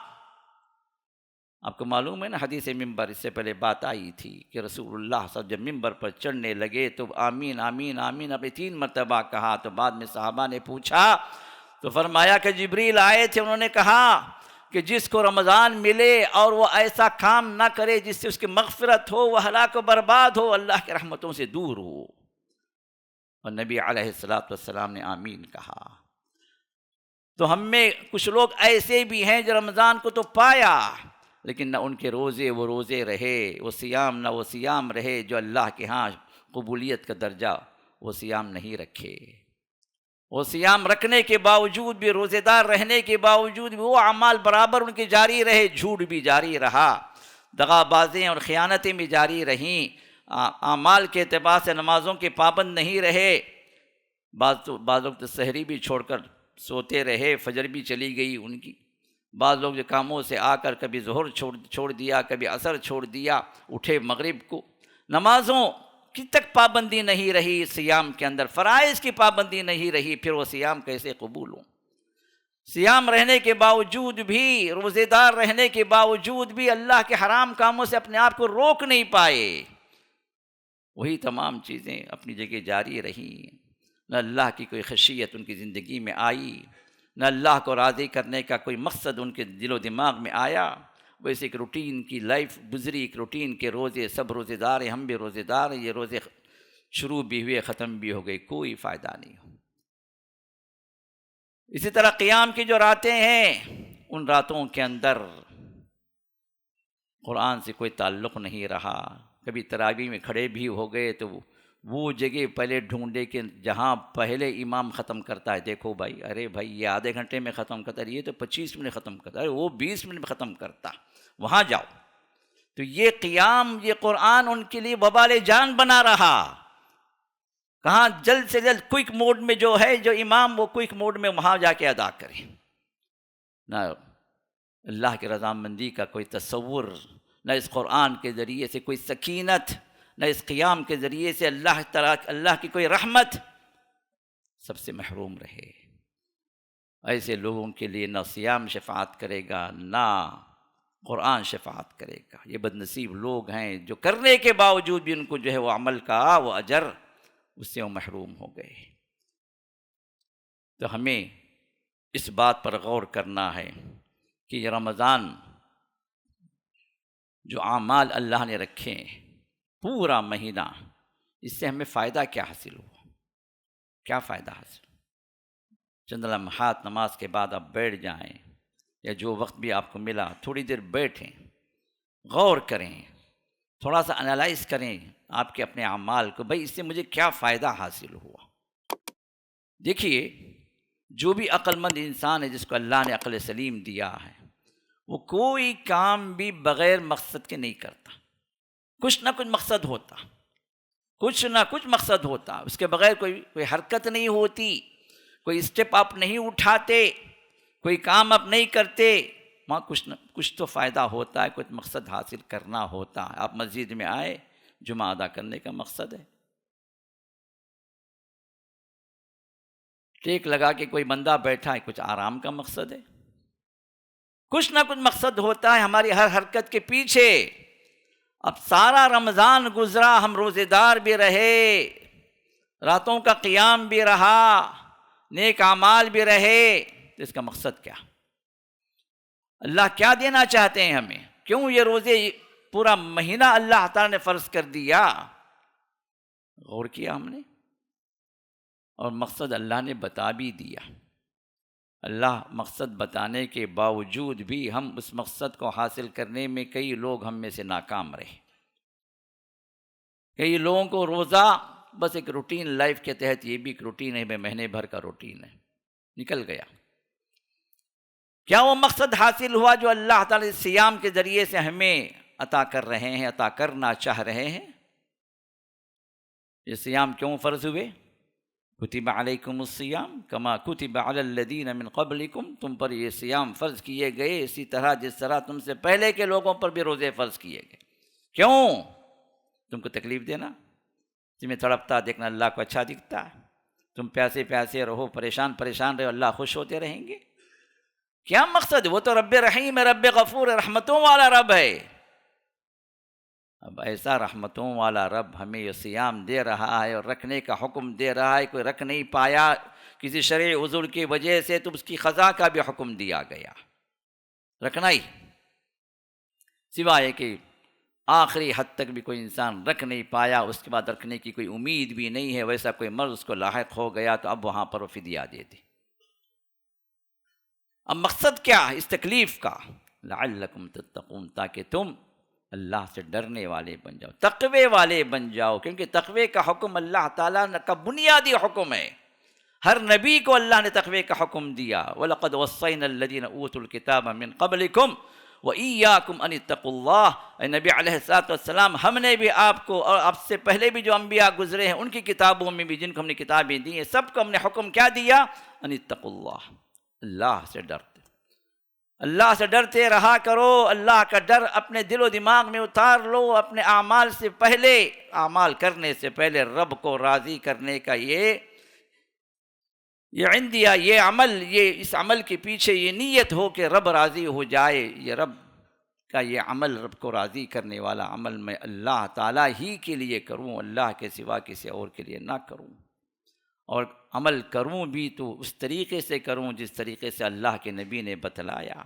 آپ کو معلوم ہے نا، حدیث ممبر اس سے پہلے بات آئی تھی کہ رسول اللہ صلی اللہ علیہ وسلم جب ممبر پر چڑھنے لگے تو آمین آمین آمین اپنے 3 مرتبہ کہا، تو بعد میں صحابہ نے پوچھا تو فرمایا کہ جبریل آئے تھے، انہوں نے کہا کہ جس کو رمضان ملے اور وہ ایسا کام نہ کرے جس سے اس کی مغفرت ہو، وہ ہلاک و برباد ہو، اللہ کی رحمتوں سے دور ہو، اور نبی علیہ السلام نے آمین کہا۔ تو ہم میں کچھ لوگ ایسے بھی ہیں جو رمضان کو تو پایا، لیکن نہ ان کے روزے وہ روزے رہے، وہ سیام نہ وہ سیام رہے جو اللہ کے ہاں قبولیت کا درجہ وہ سیام نہیں رکھے۔ وہ سیام رکھنے کے باوجود بھی، روزے دار رہنے کے باوجود بھی وہ اعمال برابر ان کے جاری رہے، جھوٹ بھی جاری رہا، دغا بازیاں اور خیانتیں بھی جاری رہیں، اعمال کے اعتبار سے نمازوں کے پابند نہیں رہے، بعض لوگ تو سحری بھی چھوڑ کر سوتے رہے، فجر بھی چلی گئی ان کی، بعض لوگ جو کاموں سے آ کر کبھی ظہر چھوڑ دیا، کبھی عصر چھوڑ دیا، اٹھے مغرب کو، نمازوں کی تک پابندی نہیں رہی، سیام کے اندر فرائض کی پابندی نہیں رہی، پھر وہ سیام کیسے قبول ہوں؟ سیام رہنے کے باوجود بھی، روزے دار رہنے کے باوجود بھی اللہ کے حرام کاموں سے اپنے آپ کو روک نہیں پائے، وہی تمام چیزیں اپنی جگہ جاری رہیں، نہ اللہ کی کوئی خشیت ان کی زندگی میں آئی، نہ اللہ کو راضی کرنے کا کوئی مقصد ان کے دل و دماغ میں آیا، ویسے ایک روٹین کی لائف گزری، ایک روٹین کے روزے، سب روزے دار ہیں، ہم بھی روزے دار ہیں، یہ روزے شروع بھی ہوئے ختم بھی ہو گئے، کوئی فائدہ نہیں ہو۔ اسی طرح قیام کی جو راتیں ہیں، ان راتوں کے اندر قرآن سے کوئی تعلق نہیں رہا، کبھی تراویح میں کھڑے بھی ہو گئے تو وہ جگہ پہلے ڈھونڈے کہ جہاں پہلے امام ختم کرتا ہے، دیکھو بھائی، ارے بھائی یہ آدھے گھنٹے میں ختم کرتا ہے، یہ تو 25 منٹ ختم کرتا ہے، وہ 20 منٹ میں ختم کرتا، وہاں جاؤ۔ تو یہ قیام، یہ قرآن ان کے لیے وبال جان بنا رہا، کہاں جلد سے جلد کوئک موڈ میں جو ہے، جو امام وہ کوئک موڈ میں وہاں جا کے ادا کرے، نہ اللہ کی رضامندی کا کوئی تصور، نہ اس قرآن کے ذریعے سے کوئی سکینت، نہ اس قیام کے ذریعے سے اللہ کی کوئی رحمت، سب سے محروم رہے۔ ایسے لوگوں کے لیے نہ سیام شفاعت کرے گا، نہ قرآن شفاعت کرے گا۔ یہ بد نصیب لوگ ہیں جو کرنے کے باوجود بھی ان کو جو ہے وہ عمل کا وہ اجر، اس سے وہ محروم ہو گئے۔ تو ہمیں اس بات پر غور کرنا ہے کہ یہ رمضان جو اعمال اللہ نے رکھے ہیں، پورا مہینہ، اس سے ہمیں فائدہ کیا حاصل ہوا؟ کیا فائدہ حاصل؟ چند لمحات نماز کے بعد آپ بیٹھ جائیں، یا جو وقت بھی آپ کو ملا تھوڑی دیر بیٹھیں، غور کریں، تھوڑا سا انالائز کریں آپ کے اپنے اعمال کو، بھئی اس سے مجھے کیا فائدہ حاصل ہوا؟ دیکھیے، جو بھی عقل مند انسان ہے جس کو اللہ نے عقل سلیم دیا ہے، وہ کوئی کام بھی بغیر مقصد کے نہیں کرتا، کچھ نہ کچھ مقصد ہوتا، کچھ نہ کچھ مقصد ہوتا، اس کے بغیر کوئی حرکت نہیں ہوتی، کوئی اسٹیپ آپ نہیں اٹھاتے، کوئی کام آپ نہیں کرتے، وہاں کچھ تو فائدہ ہوتا ہے، کچھ مقصد حاصل کرنا ہوتا ہے۔ آپ مسجد میں آئے، جمعہ ادا کرنے کا مقصد ہے۔ ٹیک لگا کے کوئی بندہ بیٹھا ہے، کچھ آرام کا مقصد ہے۔ کچھ نہ کچھ مقصد ہوتا ہے ہماری ہر حرکت کے پیچھے۔ اب سارا رمضان گزرا، ہم روزے دار بھی رہے، راتوں کا قیام بھی رہا، نیک اعمال بھی رہے، تو اس کا مقصد کیا؟ اللہ کیا دینا چاہتے ہیں ہمیں؟ کیوں یہ روزے پورا مہینہ اللہ تعالیٰ نے فرض کر دیا؟ غور کیا ہم نے، اور مقصد اللہ نے بتا بھی دیا۔ اللہ مقصد بتانے کے باوجود بھی ہم اس مقصد کو حاصل کرنے میں کئی لوگ ہم میں سے ناکام رہے۔ کئی لوگوں کو روزہ بس ایک روٹین لائف کے تحت، یہ بھی ایک روٹین ہے، مہینے بھر کا روٹین ہے، نکل گیا۔ کیا وہ مقصد حاصل ہوا جو اللہ تعالی سیام کے ذریعے سے ہمیں عطا کر رہے ہیں، عطا کرنا چاہ رہے ہیں؟ یہ سیام کیوں فرض ہوئے؟ کتب علیکم الصیام کما کتب علی الذین من قبلکم، تم پر یہ سیام فرض کیے گئے اسی طرح جس طرح تم سے پہلے کے لوگوں پر بھی روزے فرض کیے گئے۔ کیوں؟ تم کو تکلیف دینا، تمہیں تڑپتا دیکھنا اللہ کو اچھا دکھتا ہے؟ تم پیاسے پیاسے رہو، پریشان رہو، اللہ خوش ہوتے رہیں گے؟ کیا مقصد؟ وہ تو رب رحیم ہے، رب غفور، رحمتوں والا رب ہے۔ اب ایسا رحمتوں والا رب ہمیں یہ سیام دے رہا ہے اور رکھنے کا حکم دے رہا ہے، کوئی رکھ نہیں پایا کسی شرعی عذر کی وجہ سے، تو اس کی قضا کا بھی حکم دیا گیا، رکھنا ہی، سوائے کہ آخری حد تک بھی کوئی انسان رکھ نہیں پایا، اس کے بعد رکھنے کی کوئی امید بھی نہیں ہے، ویسا کوئی مرض اس کو لاحق ہو گیا تو اب وہاں پر وہ فدیہ دے دے۔ اب مقصد کیا ہے اس تکلیف کا؟ لعلکم تتقون، تاکہ تم اللہ سے ڈرنے والے بن جاؤ، تقوی والے بن جاؤ، کیونکہ تقوی کا حکم اللہ تعالیٰ کا بنیادی حکم ہے۔ ہر نبی کو اللہ نے تقوی کا حکم دیا، وَلَقَدْ وَصَّيْنَا الَّذِينَ أُوتُوا الْكِتَابَ مِنْ قَبْلِكُمْ وَإِيَّاكُمْ أَنِ اتَّقُوا اللَّهَ۔ اے نبی علیہ السلام، ہم نے بھی آپ کو اور آپ سے پہلے بھی جو انبیاء گزرے ہیں ان کی کتابوں میں بھی، جن کو ہم نے کتابیں دی ہیں، سب کو ہم نے حکم کیا دیا؟ أَنِ اتَّقُوا اللَّهَ، اللہ سے ڈرتے، اللہ سے ڈرتے رہا کرو۔ اللہ کا ڈر اپنے دل و دماغ میں اتار لو، اپنے اعمال سے پہلے، اعمال کرنے سے پہلے رب کو راضی کرنے کا یہ عندیہ، یہ عمل، یہ اس عمل کے پیچھے یہ نیت ہو کہ رب راضی ہو جائے، یہ رب کا یہ عمل، رب کو راضی کرنے والا عمل میں اللہ تعالیٰ ہی کے لیے کروں، اللہ کے سوا کسی اور کے لیے نہ کروں، اور عمل کروں بھی تو اس طریقے سے کروں جس طریقے سے اللہ کے نبی نے بتلایا۔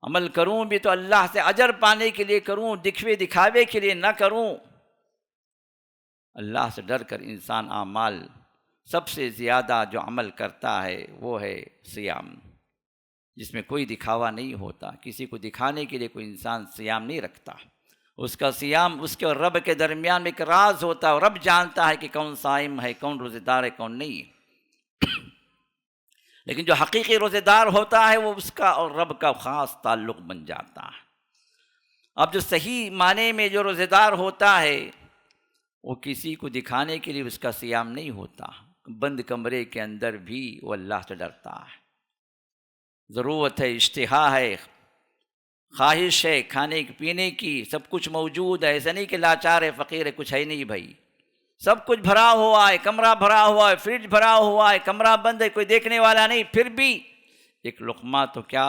عمل کروں بھی تو اللہ سے اجر پانے کے لیے کروں، دکھاوے کے لیے نہ کروں۔ اللہ سے ڈر کر انسان اعمال سب سے زیادہ جو عمل کرتا ہے وہ ہے سیام، جس میں کوئی دکھاوا نہیں ہوتا، کسی کو دکھانے کے لیے کوئی انسان سیام نہیں رکھتا۔ اس کا سیام اس کے اور رب کے درمیان میں ایک راز ہوتا ہے، اور رب جانتا ہے کہ کون صائم ہے، کون روزے دار ہے، کون نہیں۔ لیکن جو حقیقی روزے دار ہوتا ہے وہ اس کا اور رب کا خاص تعلق بن جاتا ہے۔ اب جو صحیح معنی میں جو روزے دار ہوتا ہے وہ کسی کو دکھانے کے لیے اس کا سیام نہیں ہوتا، بند کمرے کے اندر بھی وہ اللہ سے ڈرتا ہے۔ ضرورت ہے، اشتہا ہے، خواہش ہے کھانے پینے کی، سب کچھ موجود ہے، ایسا نہیں کہ لاچار ہے، فقیر ہے، کچھ ہے نہیں بھائی، سب کچھ بھرا ہوا ہے، کمرہ بھرا ہوا ہے، فریج بھرا ہوا ہے، کمرہ بند ہے، کوئی دیکھنے والا نہیں، پھر بھی ایک لقمہ تو کیا،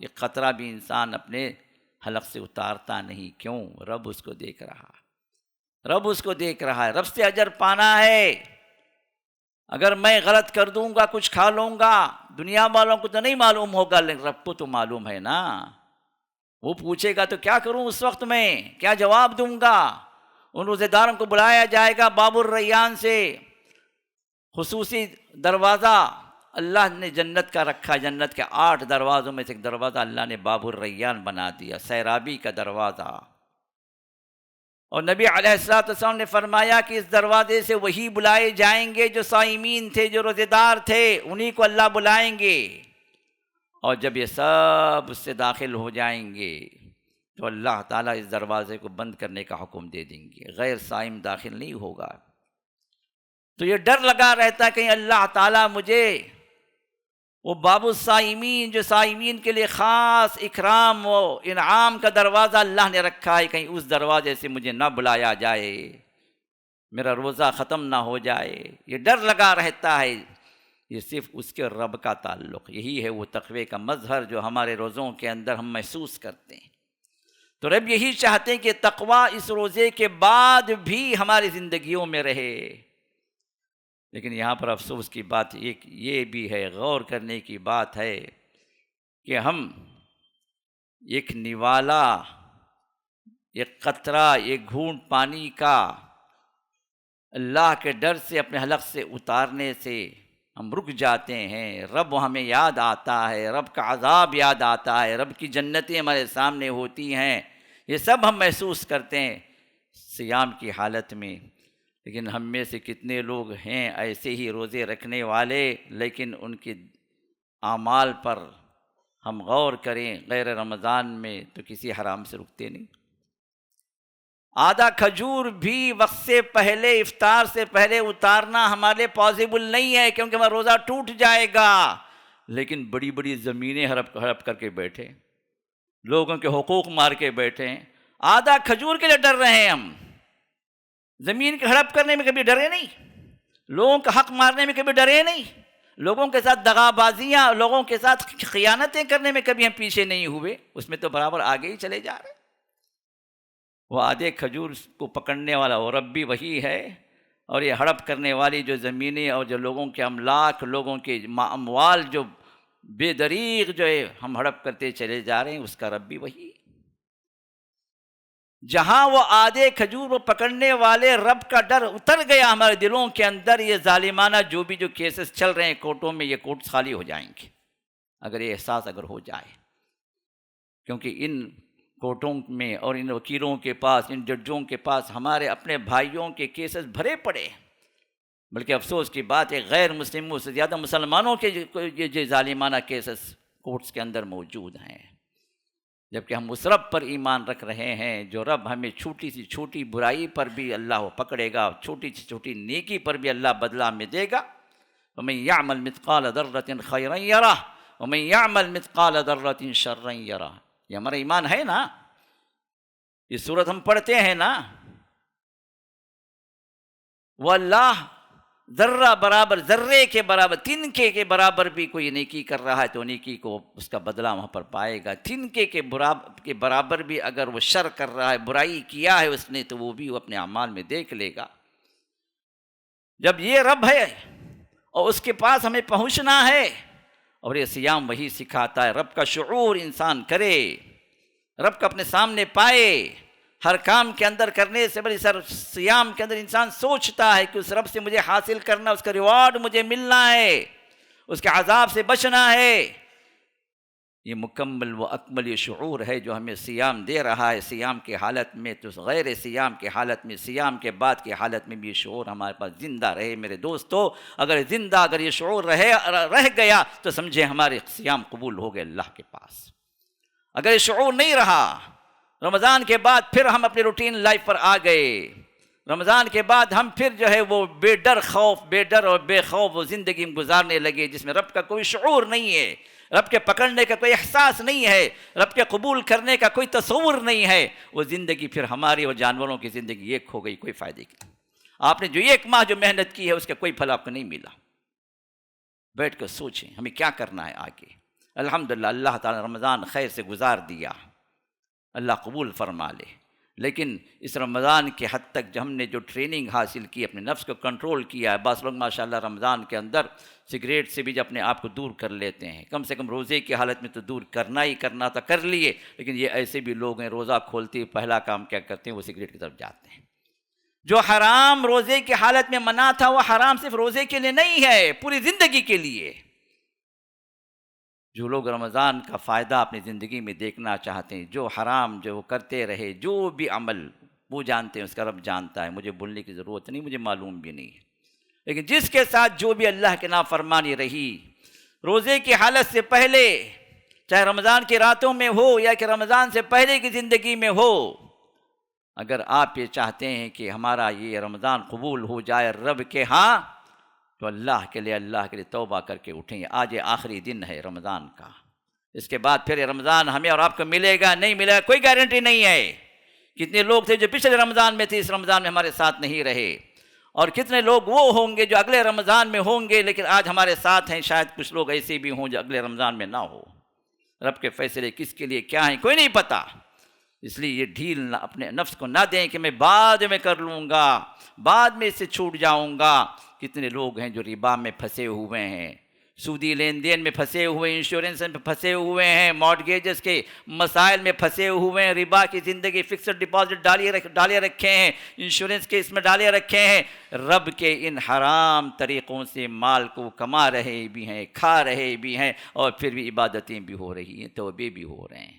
ایک قطرہ بھی انسان اپنے حلق سے اتارتا نہیں۔ کیوں؟ رب اس کو دیکھ رہا، رب اس کو دیکھ رہا ہے، رب سے اجر پانا ہے۔ اگر میں غلط کر دوں گا، کچھ کھا لوں گا، دنیا والوں کو تو نہیں معلوم ہوگا، لیکن رب کو تو معلوم ہے نا۔ وہ پوچھے گا تو کیا کروں اس وقت میں، کیا جواب دوں گا؟ ان روزے داروں کو بلایا جائے گا باب الریان سے، خصوصی دروازہ اللہ نے جنت کا رکھا، جنت کے 8 دروازوں میں سے ایک دروازہ اللہ نے باب الریان بنا دیا، سیرابی کا دروازہ۔ اور نبی علیہ السلام نے فرمایا کہ اس دروازے سے وہی بلائے جائیں گے جو صائمین تھے، جو روزے دار تھے، انہی کو اللہ بلائیں گے۔ اور جب یہ سب اس سے داخل ہو جائیں گے تو اللہ تعالیٰ اس دروازے کو بند کرنے کا حکم دے دیں گے، غیر صائم داخل نہیں ہوگا۔ تو یہ ڈر لگا رہتا ہے کہیں اللہ تعالیٰ مجھے وہ باب الصائمین، جو صائمین کے لیے خاص اکرام و انعام کا دروازہ اللہ نے رکھا ہے، کہیں اس دروازے سے مجھے نہ بلایا جائے، میرا روزہ ختم نہ ہو جائے، یہ ڈر لگا رہتا ہے۔ یہ صرف اس کے رب کا تعلق، یہی ہے وہ تقوی کا مظہر جو ہمارے روزوں کے اندر ہم محسوس کرتے ہیں۔ تو رب یہی چاہتے ہیں کہ تقوی اس روزے کے بعد بھی ہماری زندگیوں میں رہے۔ لیکن یہاں پر افسوس کی بات ایک یہ بھی ہے، غور کرنے کی بات ہے کہ ہم ایک نوالا، ایک قطرہ، ایک گھونٹ پانی کا اللہ کے ڈر سے اپنے حلق سے اتارنے سے ہم رک جاتے ہیں۔ رب ہمیں یاد آتا ہے، رب کا عذاب یاد آتا ہے، رب کی جنتیں ہمارے سامنے ہوتی ہیں، یہ سب ہم محسوس کرتے ہیں صیام کی حالت میں۔ لیکن ہم میں سے کتنے لوگ ہیں ایسے ہی روزے رکھنے والے، لیکن ان کے اعمال پر ہم غور کریں، غیر رمضان میں تو کسی حرام سے رکتے نہیں۔ آدھا کھجور بھی وقت سے پہلے، افطار سے پہلے اتارنا ہمارے پاسبل نہیں ہے، کیونکہ ہمارا روزہ ٹوٹ جائے گا۔ لیکن بڑی بڑی زمینیں ہڑپ کر کے بیٹھے، لوگوں کے حقوق مار کے بیٹھے ہیں، آدھا کھجور کے لیے ڈر رہے ہیں ہم۔ زمین کے ہڑپ کرنے میں کبھی ڈرے نہیں، لوگوں کا حق مارنے میں کبھی ڈرے نہیں، لوگوں کے ساتھ دغا بازیاں، لوگوں کے ساتھ خیانتیں کرنے میں کبھی ہم پیچھے نہیں ہوئے، اس میں تو برابر آگے ہی چلے جا رہے۔ وہ آدھے کھجور کو پکڑنے والا وہ رب بھی وہی ہے، اور یہ ہڑپ کرنے والی جو زمینیں اور جو لوگوں کے املاک، لوگوں کے اموال جو بے دریغ جو ہے ہم ہڑپ کرتے چلے جا رہے ہیں، اس کا رب بھی وہی ہے۔ جہاں وہ آدھے کھجور کو پکڑنے والے رب کا ڈر اتر گیا ہمارے دلوں کے اندر، یہ ظالمانہ جو کیسز چل رہے ہیں کورٹوں میں، یہ کورٹس خالی ہو جائیں گے اگر یہ احساس ہو جائے۔ کیونکہ ان کورٹوں میں اور ان وکیلوں کے پاس، ان ججوں کے پاس ہمارے اپنے بھائیوں کے کیسز بھرے پڑے، بلکہ افسوس کی بات ہے غیر مسلموں سے زیادہ مسلمانوں کے یہ ظالمانہ کیسز کورٹس کے اندر موجود ہیں۔ جبکہ ہم اس رب پر ایمان رکھ رہے ہیں جو رب ہمیں چھوٹی سی چھوٹی برائی پر بھی اللہ پکڑے گا، چھوٹی سی چھوٹی نیکی پر بھی اللہ بدلہ ہمیں دے گا۔ وَمَن يَعْمَلْ مِثْقَالَ ذَرَّةٍ خَيْرًا يَرَهُ وَمَن يَعْمَلْ مِثْقَالَ ذَرَّةٍ شَرًّا يَرَهُ۔ یہ ہمارا ایمان ہے نا، یہ سورت ہم پڑھتے ہیں نا، وہ اللہ ذرہ برابر، ذرے کے برابر، تنکے کے برابر بھی کوئی نیکی کر رہا ہے تو نیکی کو اس کا بدلہ وہاں پر پائے گا۔ تنکے کے برابر بھی اگر وہ شر کر رہا ہے، برائی کیا ہے اس نے، تو وہ بھی وہ اپنے اعمال میں دیکھ لے گا۔ جب یہ رب ہے اور اس کے پاس ہمیں پہنچنا ہے، اور یہ صیام وہی سکھاتا ہے، رب کا شعور انسان کرے، رب کا اپنے سامنے پائے، ہر کام کے اندر کرنے سے بڑی صیام کے اندر انسان سوچتا ہے کہ اس رب سے مجھے حاصل کرنا، اس کا ریوارڈ مجھے ملنا ہے، اس کے عذاب سے بچنا ہے۔ یہ مکمل و اکمل یہ شعور ہے جو ہمیں صیام دے رہا ہے صیام کی حالت میں، تو غیر صیام کی حالت میں، صیام کے بعد کی حالت میں بھی یہ شعور ہمارے پاس زندہ رہے۔ میرے دوستو، اگر یہ شعور رہ گیا تو سمجھے ہمارے صیام قبول ہو گئے اللہ کے پاس۔ اگر یہ شعور نہیں رہا، رمضان کے بعد پھر ہم اپنی روٹین لائف پر آ گئے، رمضان کے بعد ہم پھر جو ہے وہ بے ڈر اور بے خوف وہ زندگی میں گزارنے لگے، جس میں رب کا کوئی شعور نہیں ہے، رب کے پکڑنے کا کوئی احساس نہیں ہے، رب کے قبول کرنے کا کوئی تصور نہیں ہے۔ وہ زندگی پھر ہماری اور جانوروں کی زندگی ایک ہو گئی، کوئی فائدے کی۔ آپ نے جو ایک ماہ جو محنت کی ہے اس کا کوئی پھل آپ کو نہیں ملا۔ بیٹھ کر سوچیں ہمیں کیا کرنا ہے آگے۔ الحمدللہ اللہ تعالیٰ رمضان خیر سے گزار دیا، اللہ قبول فرما لے۔ لیکن اس رمضان کے حد تک جو ہم نے جو ٹریننگ حاصل کی، اپنے نفس کو کنٹرول کیا ہے، بعض لوگ ماشاءاللہ رمضان کے اندر سگریٹ سے بھی جو اپنے آپ کو دور کر لیتے ہیں، کم سے کم روزے کی حالت میں تو دور کرنا ہی کرنا تھا، کر لیے۔ لیکن یہ ایسے بھی لوگ ہیں روزہ کھولتے ہی پہلا کام کیا کرتے ہیں، وہ سگریٹ کی طرف جاتے ہیں۔ جو حرام روزے کی حالت میں منع تھا، وہ حرام صرف روزے کے لیے نہیں ہے، پوری زندگی کے لیے۔ جو لوگ رمضان کا فائدہ اپنی زندگی میں دیکھنا چاہتے ہیں، جو حرام جو وہ کرتے رہے، جو بھی عمل وہ جانتے ہیں، اس کا رب جانتا ہے، مجھے بولنے کی ضرورت نہیں، مجھے معلوم بھی نہیں ہے۔ لیکن جس کے ساتھ جو بھی اللہ کے نافرمانی رہی روزے کی حالت سے پہلے، چاہے رمضان کی راتوں میں ہو یا کہ رمضان سے پہلے کی زندگی میں ہو، اگر آپ یہ چاہتے ہیں کہ ہمارا یہ رمضان قبول ہو جائے رب کے ہاں، تو اللہ کے لیے توبہ کر کے اٹھیں۔ آج یہ آخری دن ہے رمضان کا، اس کے بعد پھر یہ رمضان ہمیں اور آپ کو ملے گا نہیں ملے گا کوئی گارنٹی نہیں ہے۔ کتنے لوگ تھے جو پچھلے رمضان میں تھے، اس رمضان میں ہمارے ساتھ نہیں رہے، اور کتنے لوگ وہ ہوں گے جو اگلے رمضان میں ہوں گے لیکن آج ہمارے ساتھ ہیں۔ شاید کچھ لوگ ایسے بھی ہوں جو اگلے رمضان میں نہ ہو۔ رب کے فیصلے کس کے لیے کیا ہیں کوئی نہیں پتہ، اس لیے یہ ڈھیل اپنے نفس کو نہ دیں کہ میں بعد میں کر لوں گا، بعد میں اس سے چھوٹ جاؤں گا۔ کتنے لوگ ہیں جو ربا میں پھنسے ہوئے ہیں، سودی لین دین میں پھنسے ہوئے ہیں، انشورنس میں پھنسے ہوئے ہیں، مارٹگیجز کے مسائل میں پھنسے ہوئے ہیں، ربا کی زندگی، فکسڈ ڈپازٹ ڈالے رکھے ہیں، انشورنس کے اس میں ڈالے رکھے ہیں، رب کے ان حرام طریقوں سے مال کو کما رہے بھی ہیں، کھا رہے بھی ہیں، اور پھر بھی عبادتیں بھی ہو رہی ہیں، توبے بھی ہو رہے ہیں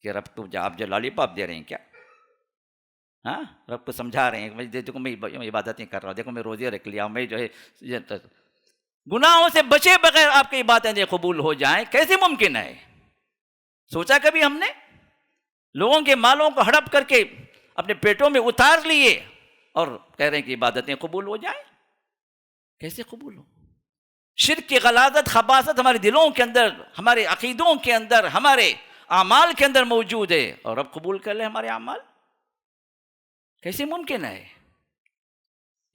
کہ رب کو آپ جو لالی پاپ دے رہے ہیں کیا؟ ہاں، رب کو سمجھا رہے ہیں دیکھو میں عبادتیں کر رہا ہوں، دیکھو میں روزے رکھ لیا، میں جو ہے گناہوں سے بچے بغیر آپ کی عبادتیں قبول ہو جائیں کیسے ممکن ہے؟ سوچا کبھی ہم نے؟ لوگوں کے مالوں کو ہڑپ کر کے اپنے پیٹوں میں اتار لیے اور کہہ رہے ہیں کہ عبادتیں قبول ہو جائیں، کیسے قبول ہو؟ شرک کی غلاظت، خباثت ہمارے دلوں کے اندر، ہمارے عقیدوں کے اندر، ہمارے اعمال کے اندر موجود ہے، اور رب قبول کر لے ہمارے اعمال؟ کیسے ممکن ہے؟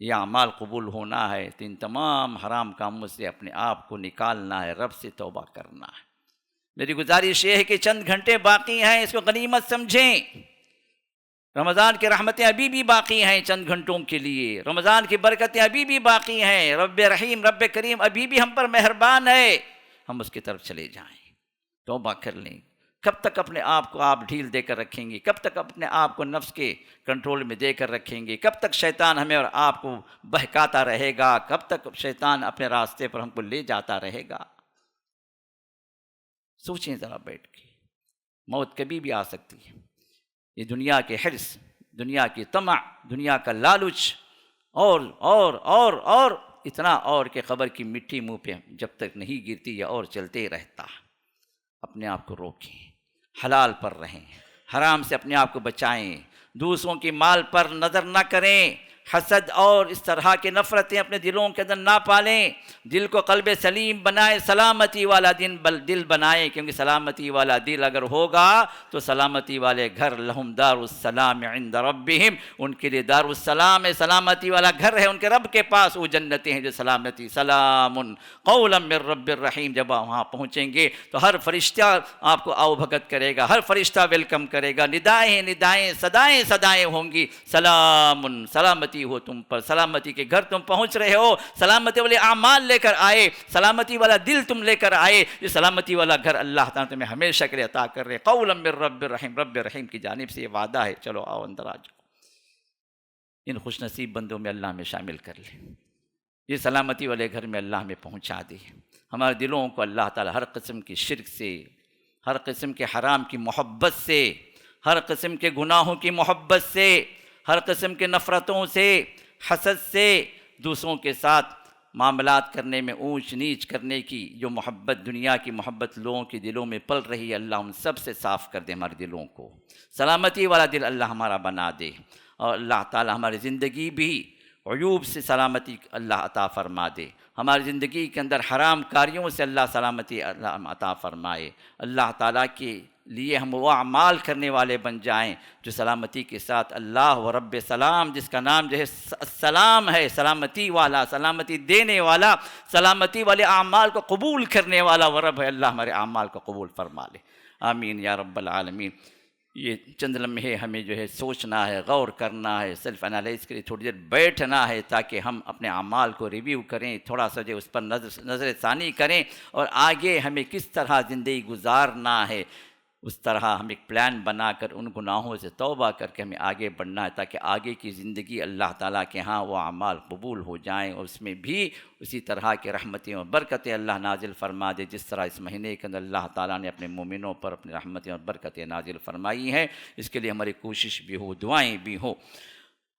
یہ اعمال قبول ہونا ہے تو ان تمام حرام کاموں سے اپنے آپ کو نکالنا ہے، رب سے توبہ کرنا ہے۔ میری گزارش یہ ہے کہ چند گھنٹے باقی ہیں، اس کو غنیمت سمجھیں۔ رمضان کی رحمتیں ابھی بھی باقی ہیں، چند گھنٹوں کے لیے رمضان کی برکتیں ابھی بھی باقی ہیں، رب رحیم رب کریم ابھی بھی ہم پر مہربان ہے، ہم اس کی طرف چلے جائیں، توبہ کر لیں۔ کب تک اپنے آپ کو آپ ڈھیل دے کر رکھیں گے؟ کب تک اپنے آپ کو نفس کے کنٹرول میں دے کر رکھیں گے؟ کب تک شیطان ہمیں اور آپ کو بہکاتا رہے گا؟ کب تک شیطان اپنے راستے پر ہم کو لے جاتا رہے گا؟ سوچیں ذرا بیٹھ کے، موت کبھی بھی آ سکتی ہے۔ یہ دنیا کے حرص، دنیا کی طمع، دنیا کا لالچ، اور اتنا اور کہ قبر کی مٹی منہ پہ جب تک نہیں گرتی یا اور چلتے رہتا۔ اپنے آپ کو روکیں، حلال پر رہیں، حرام سے اپنے آپ کو بچائیں، دوسروں کی مال پر نظر نہ کریں، حسد اور اس طرح کی نفرتیں اپنے دلوں کے اندر نہ پالیں، دل کو قلب سلیم بنائیں، سلامتی والا دل بنائیں، کیونکہ سلامتی والا دل اگر ہوگا تو سلامتی والے گھر، لہم دار السلام عند ربہم، ان کے لیے دار السلام ہے، سلامتی والا گھر ہے ان کے رب کے پاس، وہ جنتیں ہیں جو سلامتی، سلام قولا من رب الرحیم۔ جب آپ وہاں پہنچیں گے تو ہر فرشتہ آپ کو آؤ بھگت کرے گا، ہر فرشتہ ویلکم کرے گا، ندائیں صدائیں ہوں گی، سلام، سلامتی ہو تم پر، سلامتی کے گھر تم پہنچ رہے ہو، سلامتی والے اعمال لے کر آئے، سلامتی والا دل تم لے کر آئے، یہ سلامتی والا گھر اللہ تعالیٰ تمہیں ہمیشہ کے لیے عطا کر رہے، قولا من رب الرحیم، رب رحیم کی جانب سے یہ وعدہ ہے۔ چلو آؤ اندر آ جاؤ، ان خوش نصیب بندوں میں اللہ ہمیں شامل کر لے، یہ سلامتی والے گھر میں اللہ ہمیں پہنچا دے، ہمارے دلوں کو اللہ تعالیٰ ہر قسم کی شرک سے، ہر قسم کے حرام کی محبت سے، ہر قسم کے گناہوں کی محبت سے، ہر قسم کے نفرتوں سے، حسد سے، دوسروں کے ساتھ معاملات کرنے میں اونچ نیچ کرنے کی جو محبت، دنیا کی محبت لوگوں کے دلوں میں پل رہی ہے، اللہ ان سب سے صاف کر دے ہمارے دلوں کو، سلامتی والا دل اللہ ہمارا بنا دے، اور اللہ تعالی ہماری زندگی بھی عیوب سے سلامتی اللہ عطا فرما دے، ہماری زندگی کے اندر حرام کاریوں سے اللہ سلامتی اللہ عطا فرمائے، اللہ تعالیٰ کے لیے ہم وہ اعمال کرنے والے بن جائیں جو سلامتی کے ساتھ اللہ و رب سلام، جس کا نام جو ہے السلام ہے، سلامتی والا، سلامتی دینے والا، سلامتی والے اعمال کو قبول کرنے والا وہ رب ہے، اللہ ہمارے اعمال کو قبول فرما لے، آمین یا رب العالمین۔ یہ چند لمحے ہمیں جو ہے سوچنا ہے، غور کرنا ہے، سیلف انالائز کے لیے تھوڑی دیر بیٹھنا ہے تاکہ ہم اپنے اعمال کو ریویو کریں، تھوڑا سا جو اس پر نظر ثانی کریں، اور آگے ہمیں کس طرح زندگی گزارنا ہے اس طرح ہم ایک پلان بنا کر ان گناہوں سے توبہ کر کے ہمیں آگے بڑھنا ہے تاکہ آگے کی زندگی اللہ تعالیٰ کے ہاں وہ اعمال قبول ہو جائیں، اور اس میں بھی اسی طرح کی رحمتیں اور برکتیں اللہ نازل فرما دے جس طرح اس مہینے کے اندر اللہ تعالیٰ نے اپنے مومنوں پر اپنی رحمتیں اور برکتیں نازل فرمائی ہیں۔ اس کے لیے ہماری کوشش بھی ہو، دعائیں بھی ہوں،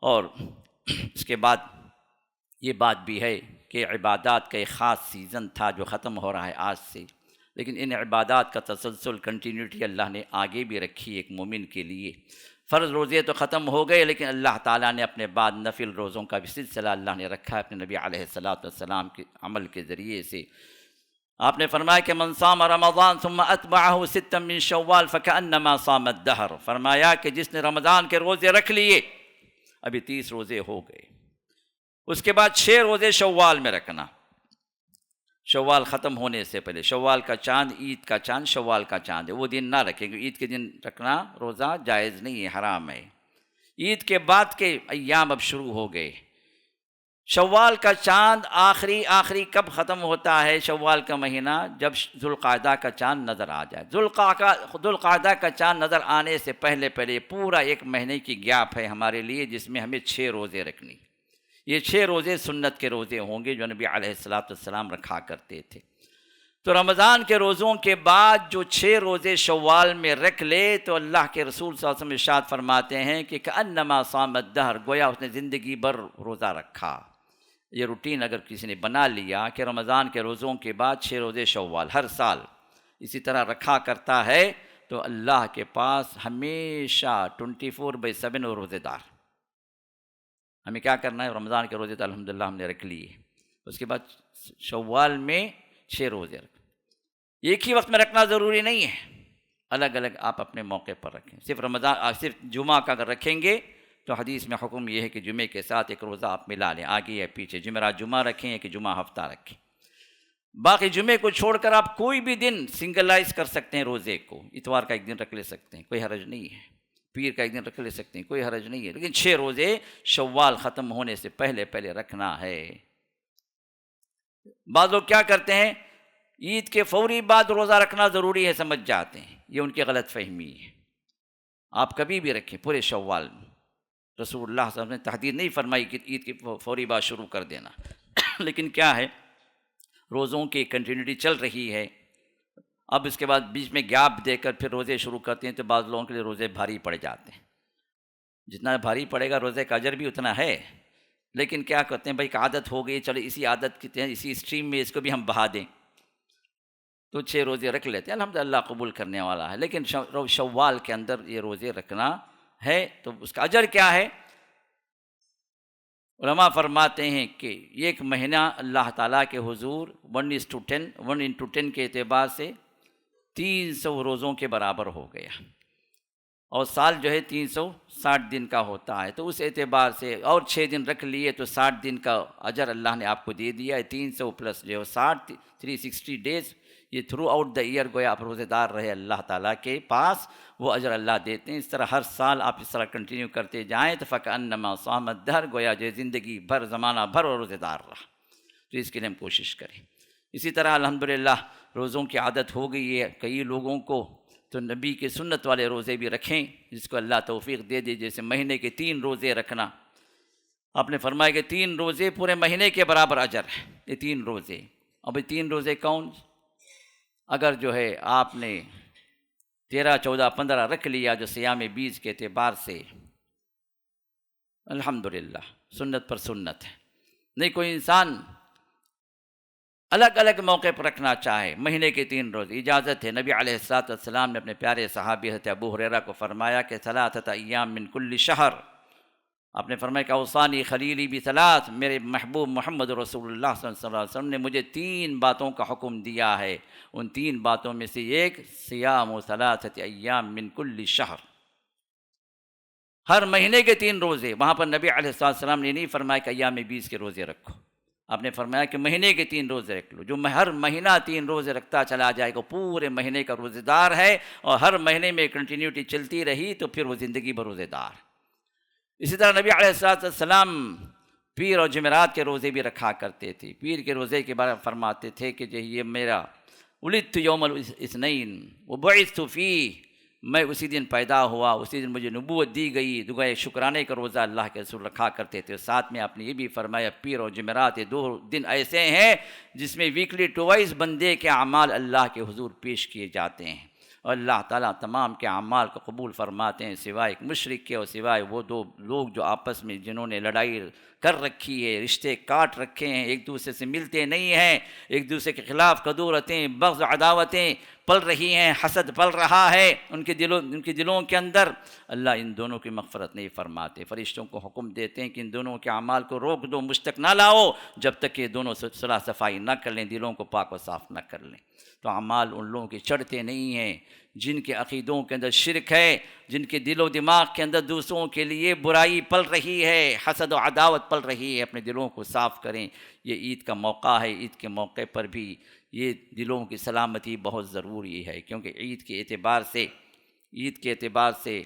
اور اس کے بعد یہ بات بھی ہے کہ عبادات کا ایک خاص سیزن تھا جو ختم ہو رہا ہے آج سے، لیکن ان عبادات کا تسلسل، کنٹینیوٹی اللہ نے آگے بھی رکھی ایک مومن کے لیے۔ فرض روزے تو ختم ہو گئے، لیکن اللہ تعالیٰ نے اپنے بعد نفل روزوں کا بھی سلسلہ اللہ نے رکھا ہے اپنے نبی علیہ الصلاۃ والسلام کے عمل کے ذریعے سے۔ آپ نے فرمایا کہ من صام رمضان ثم اتبعہ ستا من شوال فکأنما صام الدہر، فرمایا کہ جس نے رمضان کے روزے رکھ لیے، ابھی 30 روزے ہو گئے، اس کے بعد 6 روزے شوال میں رکھنا، شوال ختم ہونے سے پہلے۔ شوال کا چاند عید کا چاند شوال کا چاند ہے، وہ دن نہ رکھیں، عید کے دن رکھنا روزہ جائز نہیں ہے، حرام ہے۔ عید کے بعد کے ایام اب شروع ہو گئے۔ شوال کا چاند آخری کب ختم ہوتا ہے؟ شوال کا مہینہ جب ذوالقعدہ کا چاند نظر آ جائے۔ ذوالقعدہ کا چاند نظر آنے سے پہلے پورا 1 مہینے کی گیپ ہے ہمارے لیے، جس میں ہمیں 6 روزے رکھنی۔ یہ 6 روزے سنت کے روزے ہوں گے جو نبی علیہ الصلاۃ والسلام رکھا کرتے تھے۔ تو رمضان کے روزوں کے بعد جو 6 روزے شوال میں رکھ لے تو اللہ کے رسول صلی اللہ علیہ وسلم ارشاد فرماتے ہیں کہ کأنما صام الدہر، گویا اس نے زندگی بھر روزہ رکھا۔ یہ روٹین اگر کسی نے بنا لیا کہ رمضان کے روزوں کے بعد 6 روزے شوال ہر سال اسی طرح رکھا کرتا ہے، تو اللہ کے پاس ہمیشہ 24/7 وہ روزے دار۔ ہمیں کیا کرنا ہے؟ رمضان کے روزے تو الحمدللہ ہم نے رکھ لیے، اس کے بعد شوال میں 6 روزے رکھ۔ ایک ہی وقت میں رکھنا ضروری نہیں ہے، الگ الگ آپ اپنے موقع پر رکھیں۔ صرف جمعہ کا اگر رکھیں گے تو حدیث میں حکم یہ ہے کہ جمعے کے ساتھ ایک روزہ آپ ملا لیں، آگے یا پیچھے، جمعرات جمعہ رکھیں یا کہ جمعہ ہفتہ رکھیں۔ باقی جمعے کو چھوڑ کر آپ کوئی بھی دن سنگلائز کر سکتے ہیں روزے کو، اتوار کا ایک دن رکھ لے سکتے ہیں، کوئی حرج نہیں ہے، پیر کا ایک دن رکھ لے سکتے ہیں، کوئی حرج نہیں ہے، لیکن 6 روزے شوال ختم ہونے سے پہلے رکھنا ہے۔ بعض لوگ کیا کرتے ہیں، عید کے فوری بعد روزہ رکھنا ضروری ہے سمجھ جاتے ہیں، یہ ان کی غلط فہمی ہے۔ آپ کبھی بھی رکھیں پورے شوال میں، رسول اللہ صلی اللہ علیہ وسلم نے تحدید نہیں فرمائی کہ عید کے فوری بعد شروع کر دینا، لیکن کیا ہے، روزوں کی کنٹینیوٹی چل رہی ہے، اب اس کے بعد بیچ میں گیپ دے کر پھر روزے شروع کرتے ہیں تو بعض لوگوں کے لیے روزے بھاری پڑ جاتے ہیں۔ جتنا بھاری پڑے گا روزے کا اجر بھی اتنا ہے، لیکن کیا کرتے ہیں بھائی، عادت ہو گئی، چلو اسی عادت کی تحت اسی اسٹریم میں اس کو بھی ہم بہا دیں، تو 6 روزے رکھ لیتے ہیں، الحمدللہ قبول کرنے والا ہے۔ لیکن شوال کے اندر یہ روزے رکھنا ہے تو اس کا اجر کیا ہے؟ علماء فرماتے ہیں کہ ایک مہینہ اللہ تعالیٰ کے حضور 1:10 کے اعتبار سے 300 روزوں کے برابر ہو گیا، اور سال جو ہے 360 دن کا ہوتا ہے، تو اس اعتبار سے اور 6 دن رکھ لیے تو 60 دن کا اجر اللہ نے آپ کو دے دیا ہے۔ 300 پلس جو ہے 60 360 ڈیز، یہ تھرو آؤٹ دا ایئر گویا آپ روزے دار رہے، اللہ تعالیٰ کے پاس وہ اجر اللہ دیتے ہیں۔ اس طرح ہر سال آپ اس طرح کنٹینیو کرتے جائیں تو فکأنما صام الدہر، گویا جو زندگی بھر زمانہ بھر اور روزے دار رہا، تو اس کے لیے ہم کوشش کریں۔ اسی طرح الحمدللہ روزوں کی عادت ہو گئی ہے کئی لوگوں کو، تو نبی کے سنت والے روزے بھی رکھیں، جس کو اللہ توفیق دے دے، جیسے مہینے کے 3 روزے رکھنا۔ آپ نے فرمایا کہ 3 روزے پورے مہینے کے برابر اجر ہے، یہ 3 روزے۔ اب یہ 3 روزے کون؟ اگر جو ہے آپ نے 13 14 15 رکھ لیا جو سیام 20 کے اعتبار سے، الحمدللہ سنت پر سنت ہے۔ نہیں کوئی انسان الگ الگ موقع پر رکھنا چاہے، مہینے کے 3 روز اجازت ہے۔ نبی علیہ الصلاۃ والسلام نے اپنے پیارے صحابی حضرت ابو ہریرہ کو فرمایا کہ 3 ایام من کل شہر، آپ نے فرمایا کہ اوصانی خلیلی ب3، میرے محبوب محمد رسول اللہ صلی اللہ علیہ وسلم نے مجھے 3 باتوں کا حکم دیا ہے، ان 3 باتوں میں سے ایک صیام 3 ایام من کل شہر، ہر مہینے کے 3 روزے۔ وہاں پر نبی علیہ السلام نے نہیں فرمایا کہ ایام 20 کے روزے رکھو، آپ نے فرمایا کہ مہینے کے 3 روزے رکھ لو۔ جو ہر مہینہ 3 روزے رکھتا چلا جائے گا پورے مہینے کا روزے دار ہے، اور ہر مہینے میں کنٹینیوٹی چلتی رہی تو پھر وہ زندگی بھر روزے دار۔ اسی طرح نبی علیہ السلام پیر اور جمعرات کے روزے بھی رکھا کرتے تھے۔ پیر کے روزے کے بارے میں فرماتے تھے کہ یہ میرا ولدت یوم الاثنین وبعثت فیہ، میں اسی دن پیدا ہوا، اسی دن مجھے نبوت دی گئی۔ دعائے شکرانے کا روزہ اللہ کے رسول رکھا کرتے تھے۔ ساتھ میں آپ نے یہ بھی فرمایا پیر اور جمعرات یہ 2 دن ایسے ہیں جس میں ویکلی ٹوائز بندے کے اعمال اللہ کے حضور پیش کیے جاتے ہیں، اور اللہ تعالیٰ تمام کے اعمال کو قبول فرماتے ہیں، سوائے ایک مشرک کے اور سوائے وہ 2 لوگ جو آپس میں جنہوں نے لڑائی کر رکھی ہے، رشتے کاٹ رکھے ہیں، ایک دوسرے سے ملتے نہیں ہیں، ایک دوسرے کے خلاف قدورتیں، بغض، عداوتیں پل رہی ہیں، حسد پل رہا ہے ان کے دلوں کے اندر، اللہ ان دونوں کی مغفرت نہیں فرماتے، فرشتوں کو حکم دیتے ہیں کہ ان دونوں کے اعمال کو روک دو، مجھ تک نہ لاؤ جب تک کہ دونوں صلاح صفائی نہ کر لیں، دلوں کو پاک و صاف نہ کر لیں۔ تو اعمال ان لوگوں کے چڑھتے نہیں ہیں جن کے عقیدوں کے اندر شرک ہے، جن کے دل و دماغ کے اندر دوسروں کے لیے برائی پل رہی ہے، حسد و عداوت پل رہی ہے۔ اپنے دلوں کو صاف کریں، یہ عید کا موقع ہے، عید کے موقع پر بھی یہ دلوں کی سلامتی بہت ضروری ہے، کیونکہ عید کے اعتبار سے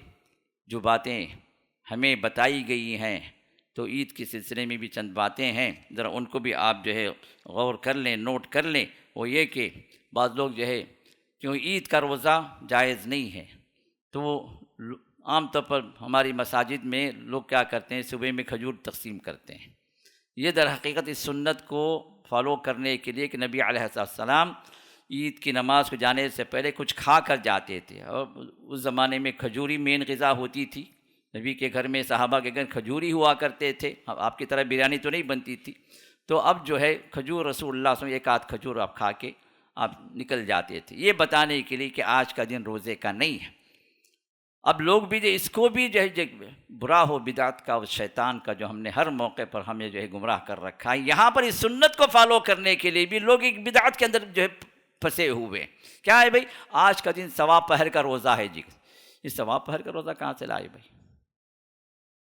جو باتیں ہمیں بتائی گئی ہیں، تو عید کے سلسلے میں بھی چند باتیں ہیں، ذرا ان کو بھی آپ جو ہے غور کر لیں، نوٹ کر لیں۔ وہ یہ کہ بعض لوگ جو ہے کیوں عید کا روزہ جائز نہیں ہے، تو وہ عام طور پر ہماری مساجد میں لوگ کیا کرتے ہیں، صبح میں کھجور تقسیم کرتے ہیں۔ یہ در حقیقت اس سنت کو فالو کرنے کے لیے کہ نبی علیہ السلام عید کی نماز کو جانے سے پہلے کچھ کھا کر جاتے تھے، اور اس زمانے میں کھجوری مین غذا ہوتی تھی، نبی کے گھر میں، صحابہ کے گھر کھجوری ہوا کرتے تھے، آپ کی طرح بریانی تو نہیں بنتی تھی۔ تو اب جو ہے کھجور رسول اللہ صلی اللہ علیہ وسلم ایک آدھ کھجور آپ کھا کے آپ نکل جاتے تھے، یہ بتانے کے لیے کہ آج کا دن روزے کا نہیں ہے۔ اب لوگ بھی جو اس کو بھی جو ہے برا ہو بدعت کا اور شیطان کا جو ہم نے ہر موقع پر ہمیں جو ہے گمراہ کر رکھا ہے، یہاں پر اس سنت کو فالو کرنے کے لیے بھی لوگ ایک بدعت کے اندر جو ہے پھنسے ہوئے۔ کیا ہے بھائی، آج کا دن سوا پہر کا روزہ ہے جی، یہ سوا پہر کا روزہ کہاں سے لائے بھائی؟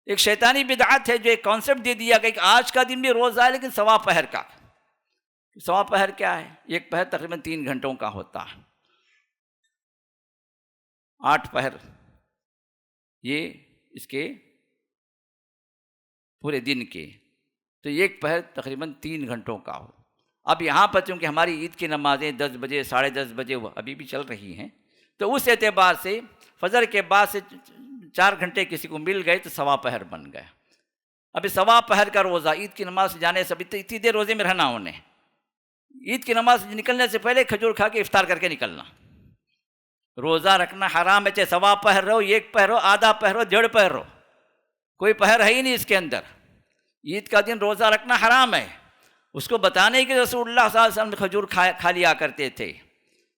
ایک شیطانی بدعت ہے جو ایک کانسیپٹ دے دیا گیا کہ آج کا دن بھی روزہ ہے لیکن سوا پہر کا۔ سوا پہر کیا ہے؟ ایک پہر تقریباً 3 گھنٹوں کا ہوتا ہے، 8 پہر یہ اس کے پورے دن کے، تو ایک پہر تقریباً 3 گھنٹوں کا ہو۔ اب یہاں پر چونکہ ہماری عید کی نمازیں 10 بجے 10:30 بجے ابھی بھی چل رہی ہیں، تو اس اعتبار سے فجر کے بعد سے 4 گھنٹے کسی کو مل گئے تو سوا پہر بن گیا۔ ابھی سوا پہر کا روزہ، عید کی نماز سے جانے سے ابھی اتنی دیر روزے میں رہنا انہیں، عید کی نماز نکلنے سے پہلے کھجور کھا کے افطار کر کے نکلنا۔ روزہ رکھنا حرام ہے، چاہے سوا پہر رہو، ایک پہر ہو، آدھا پہر ہو، 1.5 پہر ہو، کوئی پہر ہے ہی نہیں اس کے اندر۔ عید کا دن روزہ رکھنا حرام ہے، اس کو بتانے کے رسول اللہ صلی اللہ علیہ وسلم کھجور کھا لیا کرتے تھے۔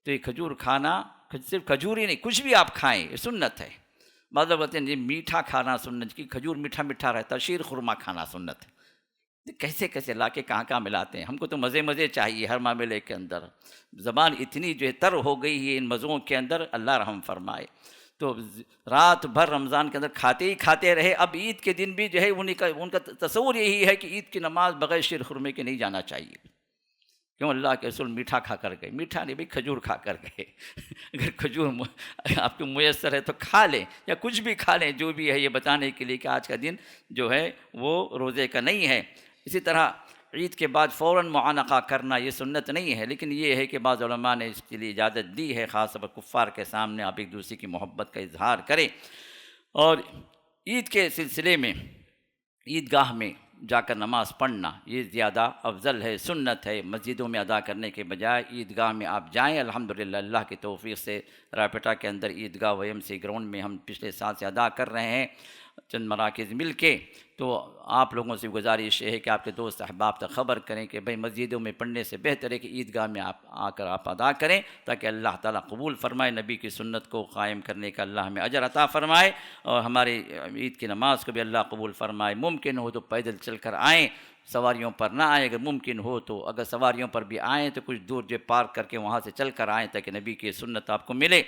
تو یہ کھجور کھانا صرف کھجور ہی نہیں، کچھ بھی آپ کھائیں یہ سنت ہے۔ بعض لوگ بولتے ہیں یہ میٹھا کھانا سنت، کہ کھجور میٹھا میٹھا رہتا ہے، شیر خرما کھانا سنت ہے۔ کیسے کیسے لا کے کہاں ملاتے ہیں، ہم کو تو مزے چاہیے ہر معاملے کے اندر، زبان اتنی جو ہے تر ہو گئی ہے ان مزوں کے اندر، اللہ رحم فرمائے۔ تو رات بھر رمضان کے اندر کھاتے ہی کھاتے رہے، اب عید کے دن بھی جو ہے ان کا تصور یہی ہے کہ عید کی نماز بغیر شیر خرمے کے نہیں جانا چاہیے، کیوں اللہ کے رسول میٹھا کھا کر گئے، میٹھا نہیں بھائی کھجور کھا کر گئے۔ اگر کھجور آپ کو میسر ہے تو کھا لیں، یا کچھ بھی کھا لیں، جو بھی ہے یہ بتانے کے لیے کہ آج کا دن جو ہے وہ روزے کا نہیں ہے۔ اسی طرح عید کے بعد فوراً معانقہ کرنا یہ سنت نہیں ہے، لیکن یہ ہے کہ بعض علماء نے اس کے لیے اجازت دی ہے، خاص طور پر کفار کے سامنے آپ ایک دوسرے کی محبت کا اظہار کریں۔ اور عید کے سلسلے میں عیدگاہ میں جا کر نماز پڑھنا یہ زیادہ افضل ہے، سنت ہے، مسجدوں میں ادا کرنے کے بجائے عیدگاہ میں آپ جائیں۔ الحمدللہ اللہ کی توفیق سے رائے کے اندر عیدگاہ WMC گراؤنڈ میں ہم پچھلے سال سے ادا کر رہے ہیں، چند مراکز مل کے۔ تو آپ لوگوں سے گزارش ہے کہ آپ کے دوست احباب تک خبر کریں کہ بھئی مسجدوں میں پڑھنے سے بہتر ہے کہ عیدگاہ میں آپ آ کر آپ ادا کریں، تاکہ اللہ تعالیٰ قبول فرمائے، نبی کی سنت کو قائم کرنے کا اللہ ہمیں اجر عطا فرمائے، اور ہمارے عید کی نماز کو بھی اللہ قبول فرمائے۔ ممکن ہو تو پیدل چل کر آئیں، سواریوں پر نہ آئیں، اگر ممکن ہو تو اگر سواریوں پر بھی آئیں تو کچھ دور جو پارک کر کے وہاں سے چل کر آئیں، تاکہ نبی کی سنت آپ کو ملے۔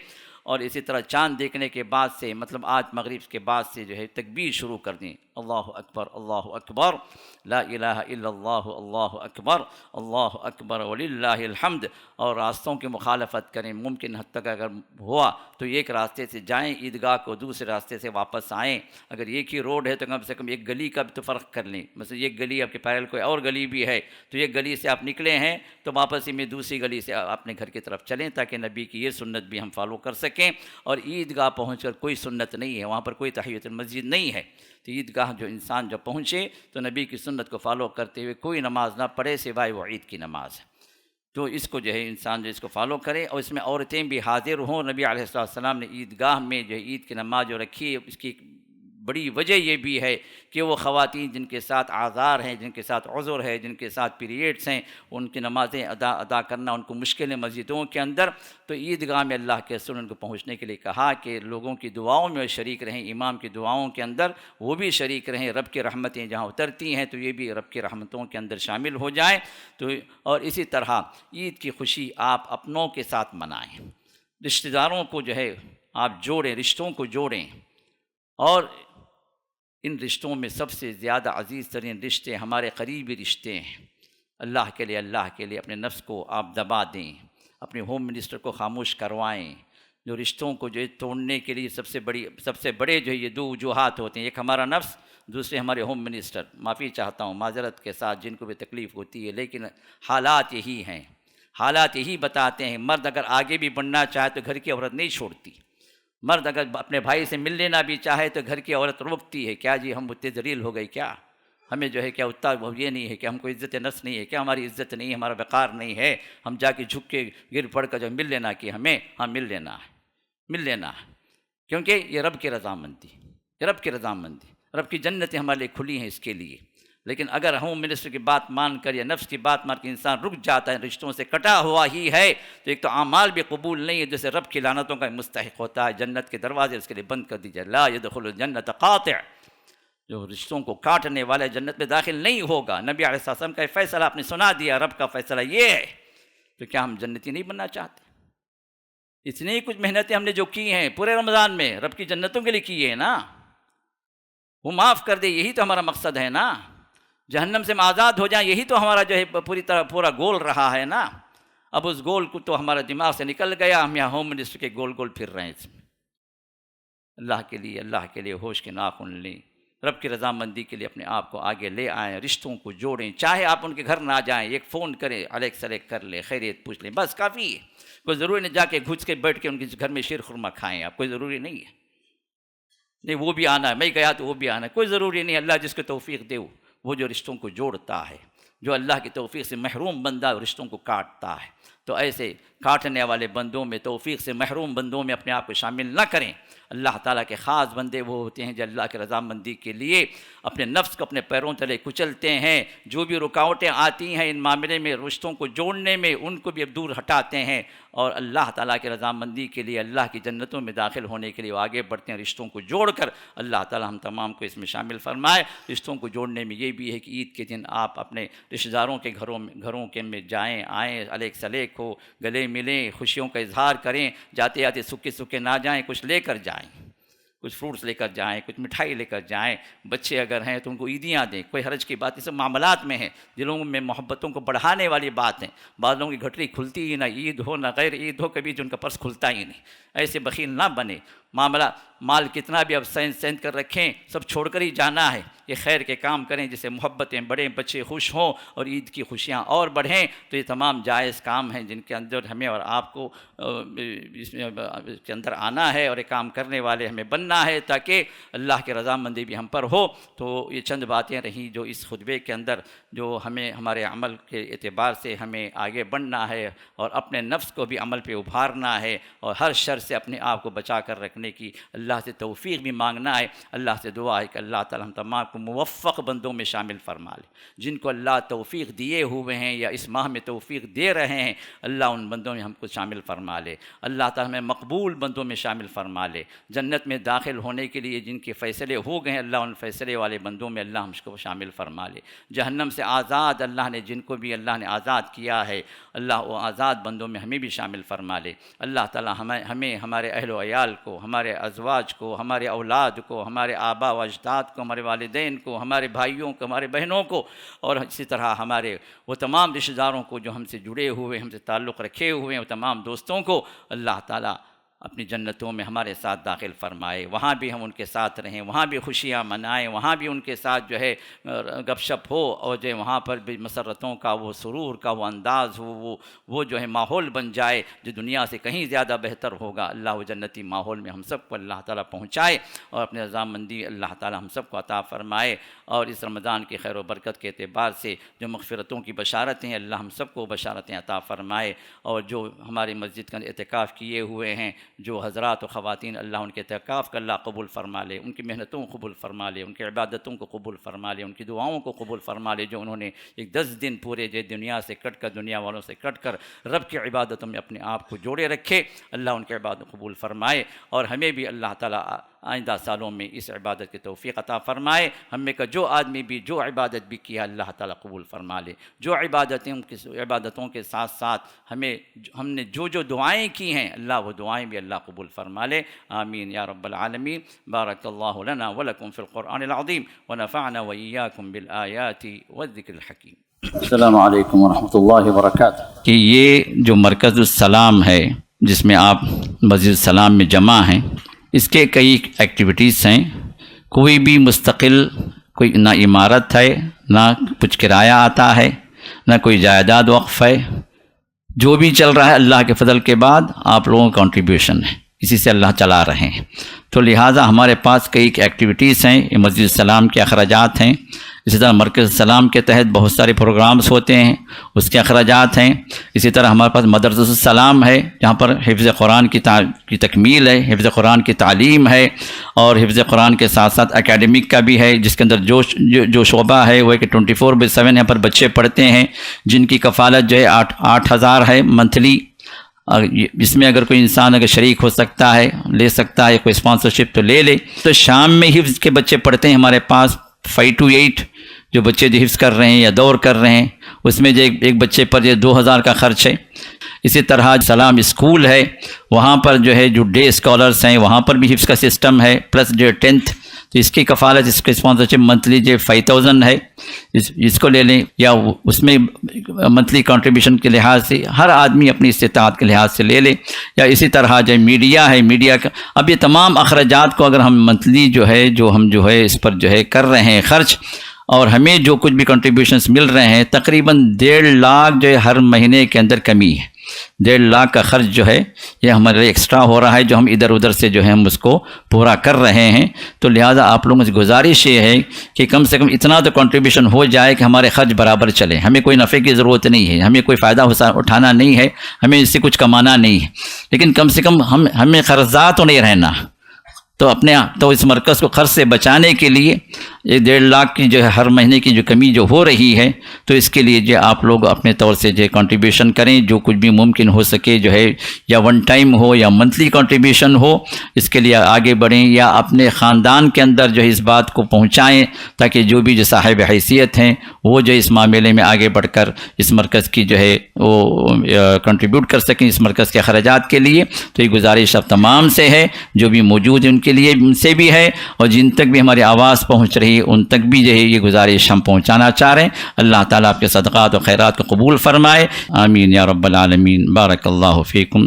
اور اسی طرح چاند دیکھنے کے بعد سے، مطلب آج مغرب کے بعد سے جو ہے تکبیر شروع کر دیں، اللہ اکبر لا الہ الا اللہ اکبر اللہ اکبر وللہ الحمد، اور راستوں کی مخالفت کریں، ممکن حد تک اگر ہوا تو ایک راستے سے جائیں عیدگاہ کو، دوسرے راستے سے واپس آئیں۔ اگر ایک ہی روڈ ہے تو کم سے کم ایک گلی کا بھی تو فرق کر لیں، مثلا ایک گلی آپ کے پیرل کوئی اور گلی بھی ہے تو ایک گلی سے آپ نکلے ہیں تو واپسی میں دوسری گلی سے اپنے گھر کی طرف چلیں، تاکہ نبی کی یہ سنت بھی ہم فالو کر سکیں۔ اور عیدگاہ پہنچ کر کوئی سنت نہیں ہے، وہاں پر کوئی تحیۃ المسجد نہیں ہے، تو عیدگاہ جو انسان جب پہنچے تو نبی کی سنت کو فالو کرتے ہوئے کوئی نماز نہ پڑھے سوائے وہ عید کی نماز ہے۔ تو اس کو جو ہے انسان جو اس کو فالو کرے، اور اس میں عورتیں بھی حاضر ہوں۔ نبی علیہ السلام نے عیدگاہ میں جو ہے عید کی نماز جو رکھی ہے اس کی بڑی وجہ یہ بھی ہے کہ وہ خواتین جن کے ساتھ آزار ہیں، جن کے ساتھ عذر ہے، جن کے ساتھ پیریڈس ہیں، ان کی نمازیں ادا کرنا ان کو مشکل ہے مسجدوں کے اندر، تو عیدگاہ میں اللہ کے رسول ان کو پہنچنے کے لیے کہا کہ لوگوں کی دعاؤں میں شریک رہیں، امام کی دعاؤں کے اندر وہ بھی شریک رہیں، رب کی رحمتیں جہاں اترتی ہیں تو یہ بھی رب کی رحمتوں کے اندر شامل ہو جائیں۔ تو اور اسی طرح عید کی خوشی آپ اپنوں کے ساتھ منائیں، رشتہ داروں کو جو ہے آپ جوڑیں، رشتوں کو جوڑیں، اور ان رشتوں میں سب سے زیادہ عزیز ترین رشتے ہمارے قریبی رشتے ہیں۔ اللہ کے لیے اپنے نفس کو آپ دبا دیں، اپنے ہوم منسٹر کو خاموش کروائیں۔ جو رشتوں کو جو ہے توڑنے کے لیے سب سے بڑے جو ہے یہ دو وجوہات ہوتے ہیں، ایک ہمارا نفس، دوسرے ہمارے ہوم منسٹر۔ معافی چاہتا ہوں معذرت کے ساتھ جن کو بھی تکلیف ہوتی ہے، لیکن حالات یہی ہیں، حالات یہی بتاتے ہیں۔ مرد اگر آگے بھی بڑھنا چاہے تو گھر کی عورت نہیں چھوڑتی، مرد اگر اپنے بھائی سے مل لینا بھی چاہے تو گھر کی عورت روکتی ہے، کیا جی ہم اتنے ذلیل ہو گئے، کیا ہمیں جو ہے کیا اتنا یہ نہیں ہے کہ ہم کو عزت نفس نہیں ہے، کیا ہماری عزت نہیں ہے، ہمارا وقار نہیں ہے، ہم جا کے جھک کے گر پڑ کر جو مل لینا کہ ہمیں مل لینا ہے، کیونکہ یہ رب کی رضامندی، رب کی جنتیں ہمارے لیے کھلی ہیں اس کے لیے۔ لیکن اگر ہوم منسٹر کی بات مان کر یا نفس کی بات مان کر انسان رک جاتا ہے، رشتوں سے کٹا ہوا ہی ہے، تو ایک تو اعمال بھی قبول نہیں ہے، جیسے رب کی لعنتوں کا مستحق ہوتا ہے، جنت کے دروازے اس کے لیے بند کر دیجیے۔ لا يدخل الجنت قاطع، جو رشتوں کو کاٹنے والا جنت میں داخل نہیں ہوگا۔ نبی علیہ السلام کا فیصلہ آپ نے سنا دیا، رب کا فیصلہ یہ ہے، تو کیا ہم جنتی نہیں بننا چاہتے؟ اتنی کچھ محنتیں ہم نے جو کی ہیں پورے رمضان میں، رب کی جنتوں کے لیے کی ہے نا، وہ معاف کر دے، یہی تو ہمارا مقصد ہے نا، جہنم سے ہم آزاد ہو جائیں، یہی تو ہمارا جو ہے پورا گول رہا ہے نا۔ اب اس گول کو تو ہمارا دماغ سے نکل گیا، ہم یہاں ہوم منسٹر کے گول پھر رہے ہیں اس میں۔ اللہ کے لیے ہوش کے ناخن لیں، رب کی رضامندی کے لیے اپنے آپ کو آگے لے آئیں، رشتوں کو جوڑیں، چاہے آپ ان کے گھر نہ جائیں، ایک فون کریں، الیک سلیک کر لیں، خیریت پوچھ لیں، بس کافی ہے۔ کوئی ضروری نہیں جا کے گھس کے بیٹھ کے ان کے گھر میں شیر خورما کھائیں، آپ کوئی ضروری نہیں ہے، نہیں وہ بھی آنا ہے، میں گیا تو وہ بھی آنا ہے، کوئی ضروری نہیں۔ اللہ جس کو توفیق دے وہ جو رشتوں کو جوڑتا ہے، جو اللہ کی توفیق سے محروم بندہ رشتوں کو کاٹتا ہے، تو ایسے کاٹنے والے بندوں میں، توفیق سے محروم بندوں میں اپنے آپ کو شامل نہ کریں۔ اللہ تعالیٰ کے خاص بندے وہ ہوتے ہیں جو اللہ کی رضامندی کے لیے اپنے نفس کو اپنے پیروں تلے کچلتے ہیں، جو بھی رکاوٹیں آتی ہیں ان معاملے میں رشتوں کو جوڑنے میں ان کو بھی اب دور ہٹاتے ہیں، اور اللہ تعالیٰ کی رضامندی کے لیے، اللہ کی جنتوں میں داخل ہونے کے لیے وہ آگے بڑھتے ہیں رشتوں کو جوڑ کر۔ اللہ تعالیٰ ہم تمام کو اس میں شامل فرمائے۔ رشتوں کو جوڑنے میں یہ بھی ہے کہ عید کے دن آپ اپنے رشتہ داروں کے گھروں کے میں جائیں، آئیں، الیک سلیک ہو، گلے ملیں، خوشیوں کا اظہار کریں، جاتے جاتے سکے نہ جائیں، کچھ لے کر جائیں، کچھ فروٹس لے کر جائیں، کچھ مٹھائی لے کر جائیں، بچے اگر ہیں تو ان کو عیدیاں دیں، کوئی حرج کی بات، یہ سب معاملات میں ہے، دلوں میں محبتوں کو بڑھانے والی بات ہیں۔ بعض لوگوں کی گھٹری کھلتی ہی نہ، عید ہو نہ غیر عید ہو، کبھی جو ان کا پرس کھلتا ہی نہیں، ایسے بخیل نہ بنے۔ مال کتنا بھی اب سیند کر رکھیں، سب چھوڑ کر ہی جانا ہے، یہ خیر کے کام کریں جس سے محبتیں بڑھیں، بچے خوش ہوں اور عید کی خوشیاں اور بڑھیں۔ تو یہ تمام جائز کام ہیں جن کے اندر ہمیں اور آپ کو اس کے اندر آنا ہے، اور یہ کام کرنے والے ہمیں بننا ہے تاکہ اللہ کی رضامندی بھی ہم پر ہو۔ تو یہ چند باتیں رہیں جو اس خطبے کے اندر جو ہمیں ہمارے عمل کے اعتبار سے ہمیں آگے بڑھنا ہے، اور اپنے نفس کو بھی عمل پہ ابھارنا ہے، اور ہر شر سے اپنے آپ کو بچا کر رکھنے کی اللہ سے توفیق بھی مانگنا ہے۔ اللہ سے دعا ہے کہ اللہ تعالی ہم تمام کو موفق بندوں میں شامل فرما لے، جن کو اللہ توفیق دیے ہوئے ہیں یا اس ماہ میں توفیق دے رہے ہیں، اللہ ان بندوں میں ہم کو شامل فرما لے۔ اللہ تعالی ہمیں مقبول بندوں میں شامل فرما لے۔ جنت میں داخل ہونے کے لیے جن کے فیصلے ہو گئے ہیں، اللہ ان فیصلے والے بندوں میں اللہ ہم کو شامل فرما لے۔ جہنم سے آزاد اللہ نے جن کو بھی اللہ نے آزاد کیا ہے، اللہ وہ آزاد بندوں میں ہمیں بھی شامل فرما لے۔ اللہ تعالی ہمیں ہمارے اہل و عیال کو، ہمارے ازواج کو، ہمارے اولاد کو، ہمارے آبا و اجداد کو، ہمارے والدین کو، ہمارے بھائیوں کو، ہمارے بہنوں کو، اور اسی طرح ہمارے وہ تمام رشتہ داروں کو جو ہم سے جڑے ہوئے، ہم سے تعلق رکھے ہوئے ہیں، وہ تمام دوستوں کو اللہ تعالیٰ اپنی جنتوں میں ہمارے ساتھ داخل فرمائے، وہاں بھی ہم ان کے ساتھ رہیں، وہاں بھی خوشیاں منائیں، وہاں بھی ان کے ساتھ جو ہے گپ شپ ہو، اور جو وہاں پر بھی مسرتوں کا وہ سرور کا وہ انداز ہو، وہ جو ہے ماحول بن جائے جو دنیا سے کہیں زیادہ بہتر ہوگا۔ اللہ و جنتی ماحول میں ہم سب کو اللہ تعالیٰ پہنچائے، اور اپنے رضامندی اللہ تعالیٰ ہم سب کو عطا فرمائے، اور اس رمضان کی خیر و برکت کے اعتبار سے جو مغفرتوں کی بشارتیں اللہ ہم سب کو بشارتیں عطا فرمائے، اور جو ہماری مسجد کا اعتکاف کیے ہوئے ہیں جو حضرات و خواتین اللہ ان کے اعتکاف کا اللہ قبول فرما لے، ان کی محنتوں کو قبول فرما لے، ان کی عبادتوں کو قبول فرما لے، ان کی دعاؤں کو قبول فرما لے، جو انہوں نے ایک 10 دن پورے دنیا سے کٹ کر، دنیا والوں سے کٹ کر رب کی عبادتوں میں اپنے آپ کو جوڑے رکھے، اللہ ان کی عبادت قبول فرمائے، اور ہمیں بھی اللہ تعالیٰ آئندہ سالوں میں اس عبادت کی توفیق عطا فرمائے۔ ہم میں کا جو آدمی بھی جو عبادت بھی کیا اللہ تعالیٰ قبول فرما لے، جو عبادتوں کے ساتھ ساتھ ہم نے جو دعائیں کی ہیں اللہ وہ دعائیں بھی اللہ قبول فرما لے، آمین یا رب العالمین۔ بارک اللہ لنا ولکم فی القرآن العظیم ونفعنا وإیاکم بالآیات والذکر الحکیم۔ السلام علیکم ورحمۃ اللہ وبرکاتہ۔ کہ یہ جو مرکز السلام ہے جس میں آپ مسجد السلام میں جمع ہیں، اس کے کئی ایکٹیویٹیز ہیں، کوئی بھی مستقل کوئی نہ عمارت ہے، نہ کچھ کرایہ آتا ہے، نہ کوئی جائیداد وقف ہے، جو بھی چل رہا ہے اللہ کے فضل کے بعد آپ لوگوں کا کنٹریبیوشن ہے، اسی سے اللہ چلا رہے ہیں۔ تو لہٰذا ہمارے پاس کئی ایکٹیویٹیز ہیں، یہ مسجد السلام کے اخراجات ہیں، اسی طرح مرکز السلام کے تحت بہت سارے پروگرامز ہوتے ہیں، اس کے اخراجات ہیں۔ اسی طرح ہمارے پاس مدرسہ السلام ہے جہاں پر حفظ قرآن کی تکمیل ہے، حفظ قرآن کی تعلیم ہے، اور حفظ قرآن کے ساتھ ساتھ اکیڈمک کا بھی ہے، جس کے اندر جو شعبہ ہے وہ ہے کہ 24/7 یہاں پر بچے پڑھتے ہیں، جن کی کفالت جو ہے 8,000 ہے منتھلی۔ جس میں اگر کوئی انسان اگر شریک ہو سکتا ہے، لے سکتا ہے، کوئی اسپانسرشپ تو لے لے۔ تو شام میں حفظ کے بچے پڑھتے ہیں ہمارے پاس 5 to 8 جو بچے جو حفظ کر رہے ہیں یا دور کر رہے ہیں، اس میں جو ایک بچے پر جو 2,000 کا خرچ ہے۔ اسی طرح سلام اسکول ہے، وہاں پر جو ہے جو ڈے اسکالرس ہیں وہاں پر بھی حفظ کا سسٹم ہے، پلس جو 10th، تو اس کی کفالت، اس کی اسپانسرشپ منتھلی جو 5,000 ہے، اس کو لے لیں، یا اس میں منتھلی کنٹریبیوشن کے لحاظ سے ہر آدمی اپنی استطاعت کے لحاظ سے لے لے۔ یا اسی طرح جو میڈیا ہے، میڈیا کا اب یہ تمام اخراجات کو اگر ہم منتھلی جو ہے ہم جو ہے اس پر جو ہے کر رہے ہیں خرچ، اور ہمیں جو کچھ بھی کنٹریبیوشنز مل رہے ہیں تقریباً 1.5 لاکھ جو ہے ہر مہینے کے اندر کمی ہے۔ 1.5 لاکھ کا خرچ جو ہے یہ ہمارے ایکسٹرا ہو رہا ہے، جو ہم ادھر ادھر سے جو ہے ہم اس کو پورا کر رہے ہیں۔ تو لہٰذا آپ لوگوں سے گزارش یہ ہے کہ کم سے کم اتنا تو کنٹریبیوشن ہو جائے کہ ہمارے خرچ برابر چلے۔ ہمیں کوئی نفع کی ضرورت نہیں ہے، ہمیں کوئی فائدہ اٹھانا نہیں ہے، ہمیں اس سے کچھ کمانا نہیں ہے، لیکن کم سے کم ہمیں قرضات تو نہیں رہنا۔ تو اس مرکز کو قرض سے بچانے کے لیے یہ 1.5 لاکھ کی جو ہے ہر مہینے کی جو کمی جو ہو رہی ہے، تو اس کے لیے جو آپ لوگ اپنے طور سے جو کنٹریبیوشن کریں، جو کچھ بھی ممکن ہو سکے جو ہے، یا ون ٹائم ہو یا منتھلی کنٹریبیوشن ہو، اس کے لیے آگے بڑھیں، یا اپنے خاندان کے اندر جو اس بات کو پہنچائیں تاکہ جو بھی جو صاحب حیثیت ہیں وہ جو اس معاملے میں آگے بڑھ کر اس مرکز کی جو ہے وہ کنٹریبیوٹ کر سکیں اس مرکز کے اخراجات کے لیے۔ تو یہ گزارش اب تمام سے ہے، جو بھی موجود ہیں ان کے لیے ان سے بھی ہے، اور جن تک بھی ہماری آواز پہنچ رہی ہے ان تک بھی جو ہے یہ گزارش ہم پہنچانا چاہ رہے ہیں۔ اللہ تعالیٰ آپ کے صدقات و خیرات کو قبول فرمائے، آمین یا رب العالمین۔ بارک اللہ فیکم۔